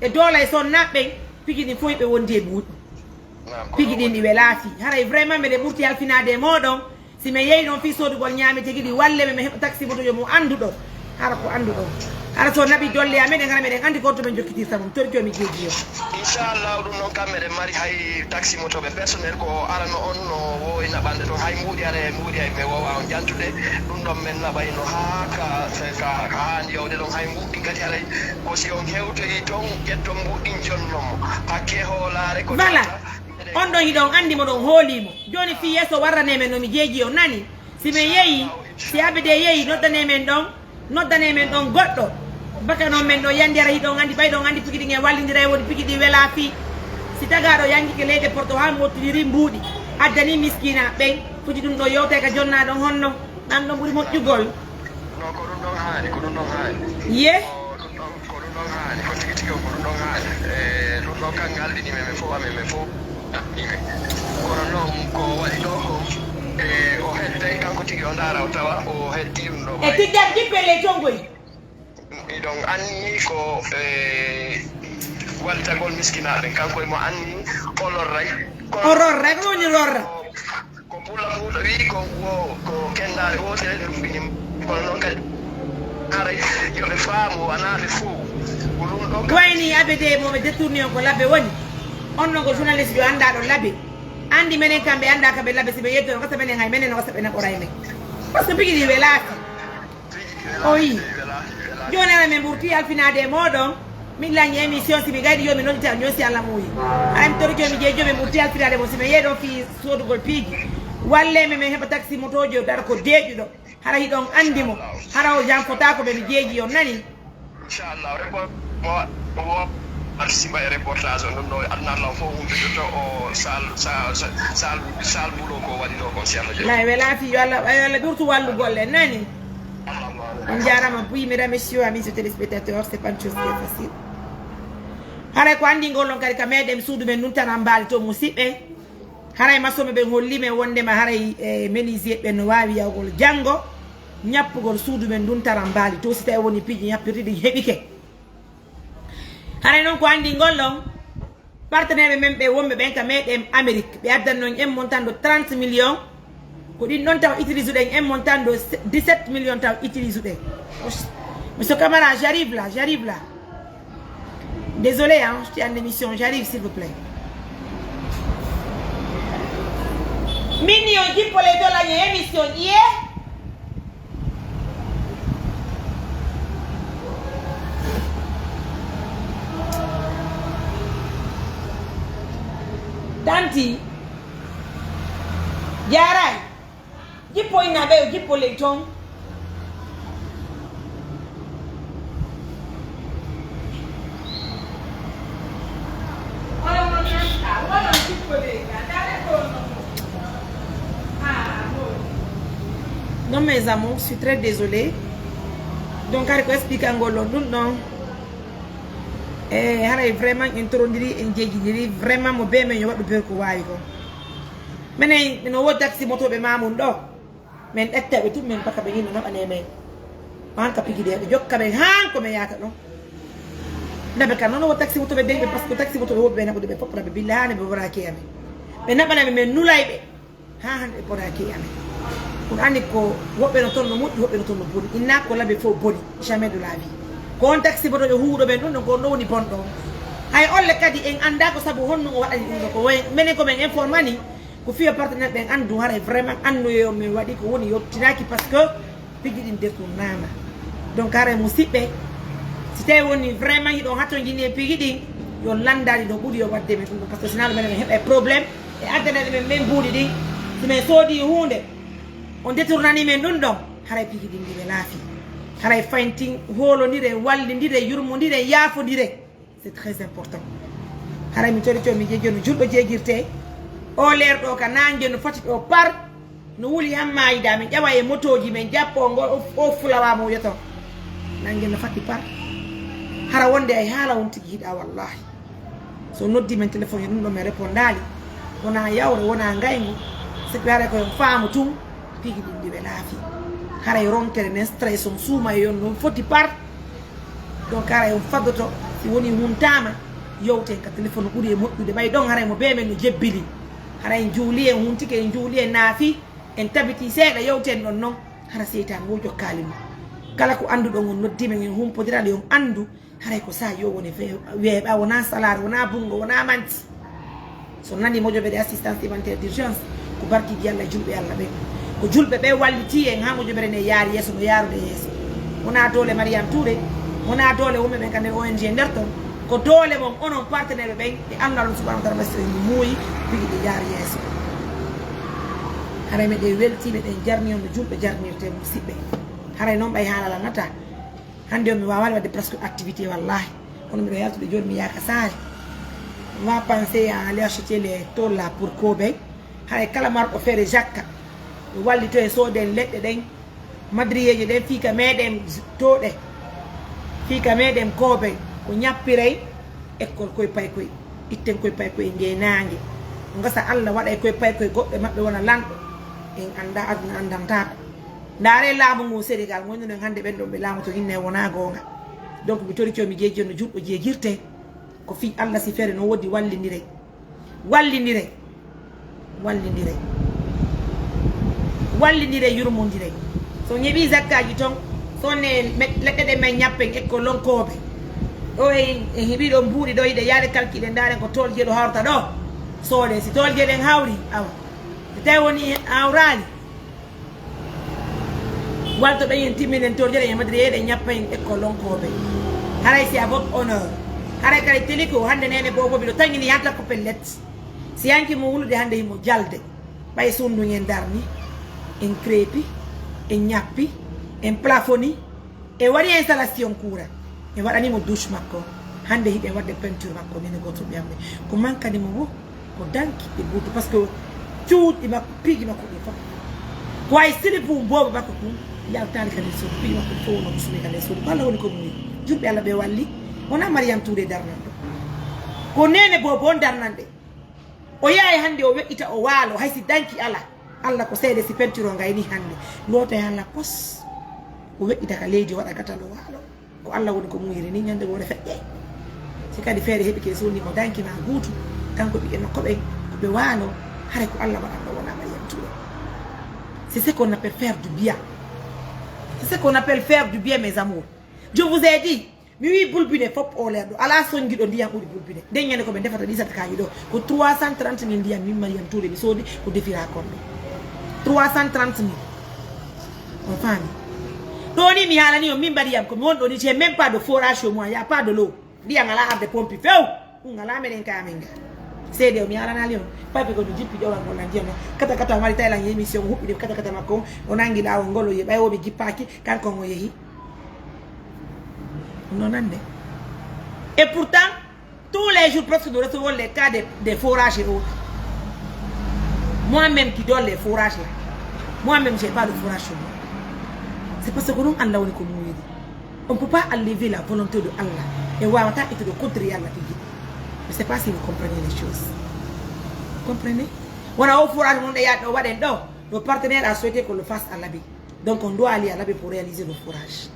e dola e son nabbe pigi ni foy be wondi e buut pigi din di welafi haray vraiment me de burti alfinade modon si me yeyi non fi sodu gol nyame tegi di walle me heba taxi moto yo mo andudo hara ko andudo hara so nabi dolle amede ngara meden andi ko to ben jokkiti samum tori ko mi jeji yo inshallah dum non kamere mari hay taxi moto be personnel ko arano on no wo ina bande to hay mudi ay me wawa on jantude dum don men labay no haka ka handi yowde don hay mudi gati alay ko si on hewto yi ton getto mudi jonnomo hakke holare ko voilà on don yi don andi mo don holimo joni fi yeso warane men no mi jeji yo nani si me yeyi si abede yeyi noddane men don goddo baka non men do yandere yi don andi bay don andi pigi nge wallindira wodi pigi di wela fi si tagado yangi ke lede porto ha mo tiri mbudi addani miskina be fuji dum do yowte ka jonna don honno nan do buri mo jugol no ko dum don haani ye ko dum don haani ko tigi ko dum don haani dum do kan galdi ni me fo ni me ko non ko wadi do o hedde kanko tigi on dara o tawa o heddi dum do e tigga dippele tongoy donc anni ko waltagol miskinaɓe kanko mo anni ororray ko woni lorra ko pula fuuɗo wi ko kendare wotere ɗum ɓinim kono noon kadi aray yoɓe faamu wanaɓe fo ko ɗum ɗo wayni abede moɓe détourni on ko labbe woni on non ko journaliste jo anda ɗo labbe andi menen kamɓe anda kamɓe labbe siɓe yetto no gasa menen hay menen no gasa ɓe naɓoray men par ce que pigi ɗi ɓe laafi oyi joni ara men ɓurti alfinade moɗon min lañi émission si mi gaydi yo mi noddita ñosi Allah muyi ara mi tori jomi jeejo ɓe ɓurti alfinade mo si mi yeeɗon fi sodugol piiji walle men heɓa taxi motojo dara ko deeƴuɗo hara hiɗon andi mo hara o janfotako ɓe mi jeeji on nani inchallah simba e reportage on ɗum ɗo adna Allah fof humbiɗoto o sal buuɗo ko waɗi ɗo ko ceerno je lay welaafi yo Allah ɓurtu wallugolle nani on jarama puis mesdames messieurs amis téléspectateurs c'est pas une chose qui est facile haray ko andi ngol on kadi ka meɗen suudu men nun tan mbaali to musidɓe haray masoɓe ɓen hollime wondema haray menuisier ɓen no wawi yawgol janggo ñappugol suudu men ndun tara mbaali to si tawi woni piiji ñappirɗi heɓike haray noon ko andi ngollon partenaire men ɓe wonɓe ɓen ka meɗen Amérique ɓe addan noon en montant de 30 millions ko ɗin ɗon taw utilise ɗen en montant de 17 millions taw utilise ɗen monsieur Camara j'arrive là désolé hein je suis en émission j'arrive s'il vous plaît mini on jippole dolañe émission ƴiye tanti jaray jippo inaɓe o jippole ton onon jippole Non mes amours, je suis très désolée. Donc je vais expliquer angolo non. Haray vraiment introdiri en jeejidiri vraiment mo be men yo wadu ber ko wawi ko. Menen no wo taxi moto be mamun do. Men etta be tum men paka be hinno no ane men. Man ka pigi de jokka be han ko me yaka no. Nabe kan no wo taxi moto be de parce que taxi moto be wo be na ko be popra be bilane be wora ke ame. Be na bana men nulay be. Ha han e bora ke ame. Kun andi ko wobbe no tonno muddi wobbe no tonno boni. Inna ko labe fo boni jamais de la vie. Kon taxi boto yo huudo ben don ko woni bondo hay olle kadi en anda ko sabu honno o wadani dum ko menen ko men informani ko fiya partenaire ben andu haray vraiment andu yo mi wadi ko woni yottinaki parce que pigi din de ko nama donc haray musibbe si tay woni vraiment hido hatto jini pigi din yo landali do budi yo wadde men dum parce que sinal men hebe problème e adana men budi din si men sodi hunde on détournani men dum don haray pigi din di lafi haray fighting holondire wallindire yurmondire yafodire c'est très important haray mi tori mi jeejono julbe jeegirte o leer do ka nange no fati do par no wuli hamma ida men jawa e motoji men jappo ngol o fulawa mo yeto nange no fati par hara wonde ay hala won tigi hida wallahi so noddi men telephone dum do me répondali wona yawre wona ngaygu se pare ko faamu tum pigi dindi be laafi haray rontere ne stress on suma yon non foti par donc haray on fadoto si woni huntama yowte ka telephone buri e moddude bay don haray mo be men no jebbili haray juuli e huntike en juuli e naafi en tabiti seeda yowte non non hara seytan wo jokkali mo kala ko andu don on noddi men en humpodiral yon andu haray ko sa yo woni weeba wona salaire wona bungo wona manti so nani mojo be assistance alimentaire d'urgence ko barki di Yalla julbe Yalla be ko julbe be walliti en hamojo bere ne yaari yeso no yaarude yeso wona dole Mariam Touré wona dole wumbe ben kande ONG nderton ko dole mom onon partenaire be e Allah subhanahu wa ta'ala masri muuyi bigi de yaari yeso haray me de welti be den jarni on julbe jarnirte musibbe haray non bay halala nata hande mi wawal wadde presque activité wallahi on mi yaltude joni mi yaka sare va penser à aller acheter les tôles là pour Kobe haray kala marko fere jakka wallito e soden ledde den madriyeje den fika meden tode fika meden Kobe ko nyappiray école koy pay koy itten koy pay koy ngeenange ngasa Allah wada koy pay koy godbe mabbe wona lando en anda aduna andanta ndare laamu ngo Sénégal mo non hande ben don be laamu to hinne wona gonga donc mi tori mi jeejono juddo jeegirte ko fi Allah si fere no wodi wallindire yurmondire so ñebi zakkaji ton so ne ledde de men nyappen e ko lonkobe o e hebi do mbuudi do yide yaade calcule ndare ko tolje do hawta do so de si tolje den hawri aw te woni awrani walto do yen timinen tolje de madri yede nyappen e ko lonkobe haray si avot honneur haray kala teliko hande nene bobo bi do tangini hatta ko pellet si yanki mo wulude hande himo jalde bay sundu ngen darni en crépi en nyappi en plafoni e wari installation kura e wadani mo douche makko hande hibe wadde peinture makko nene goto biambe ko mankani mo ko danki e butu parce que tuuti makko pigi makko fa ko ay sili bu bobo makko ko yaltani kan so pigi makko fo no sumi kan so balla woni ko muy julbe Allah be walli wona Mariam Touré darnando ko nene bobo on darnande o yaay hande o weita o waalo haysi danki Allah ko seede si peinture ngayni hande loto yalla pos o weita ka leydi wada katalo waalo ko Allah woni ko muyri ni nyande wona fedde si kadi feere hebi ke soni mo danki ma guutu kanko bi en ko be waalo hare ko Allah wada wona Mariam Touré c'est ce qu'on appelle faire du bien c'est ce qu'on appelle faire du bien mes amours je vous ai dit mi wi bulbine fop o lerdo ala songi do ndiyam buri bulbine den nyane ko be defata disata kaaji do ko 330 000 ndiyam mi Mariam Touré mi sodi ko defira kondo 330 000 on fami doni mi hala ni o min Mariam ko mi won do ni j'ai même pas de forage chez moi y a pas de l'eau ndiyam ala arde pompi few ngala menen ka menga sede o mi hala na lion papi ko do jippi do wan ngol ndiyam kata kata mari tayla ngi émission hubbi kata kata makko o nangi dawo ngolo ye bayo be jippaki kanko ngo yehi non ande. Et pourtant, tous les jours, presque nous recevons les cas des forages et autres. Moi-même qui donne les forages là, moi-même, je n'ai pas de forage chez moi. C'est parce que nous Allah on est comme nous. On ne peut pas enlever la volonté de Allah. Et Wawata est de contrer Allah. Je ne sais pas si vous comprenez les choses. Vous comprenez? On a au fourrage, nos partenaires a souhaité qu'on le fasse à l'abbé. Donc on doit aller à l'abbé pour réaliser le fourrage.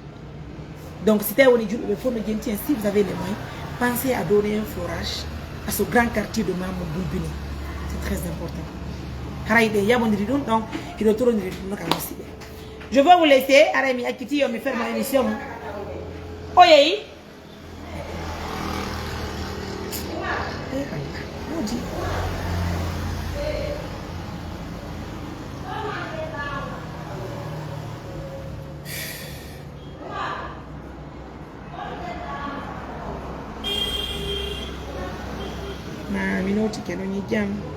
Donc c'était au niveau de Fono Gentien, si vous avez les moyens, pensez à donner un fourrage à ce grand quartier de Mamou Boubini. C'est très important. Donc, je vais vous laisser. Arami Akiti, on me fait ma émission. Oye. Ma minute che non gli chiamo.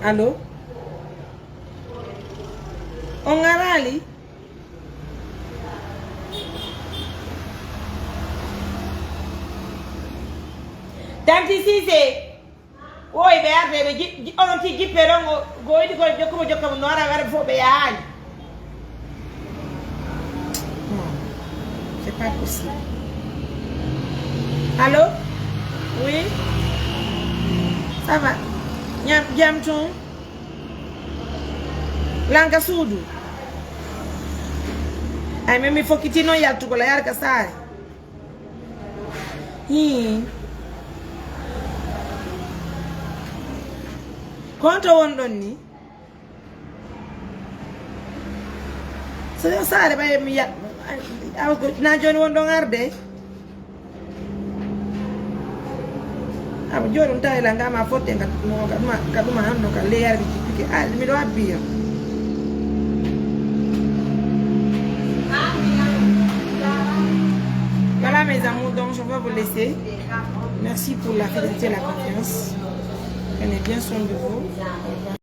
Allô? On a rali? Tanti Cissé. Oui, mais on a dit que c'est pas possible. Allô? Oui? Ça va? Jam ton Lanka Sudu. Ay mimi fokitino ya tukola yar kasari. Konto wondon ni. So sare bay mi ya na joni wondon arde. Abo joni ntayla ngama fotte kaduma hanno ka leer bi ci mi do abbiya. Voilà mes amours, donc je vais vous laisser. Merci pour la fidélité et la confiance. Prenez bien soin de vous.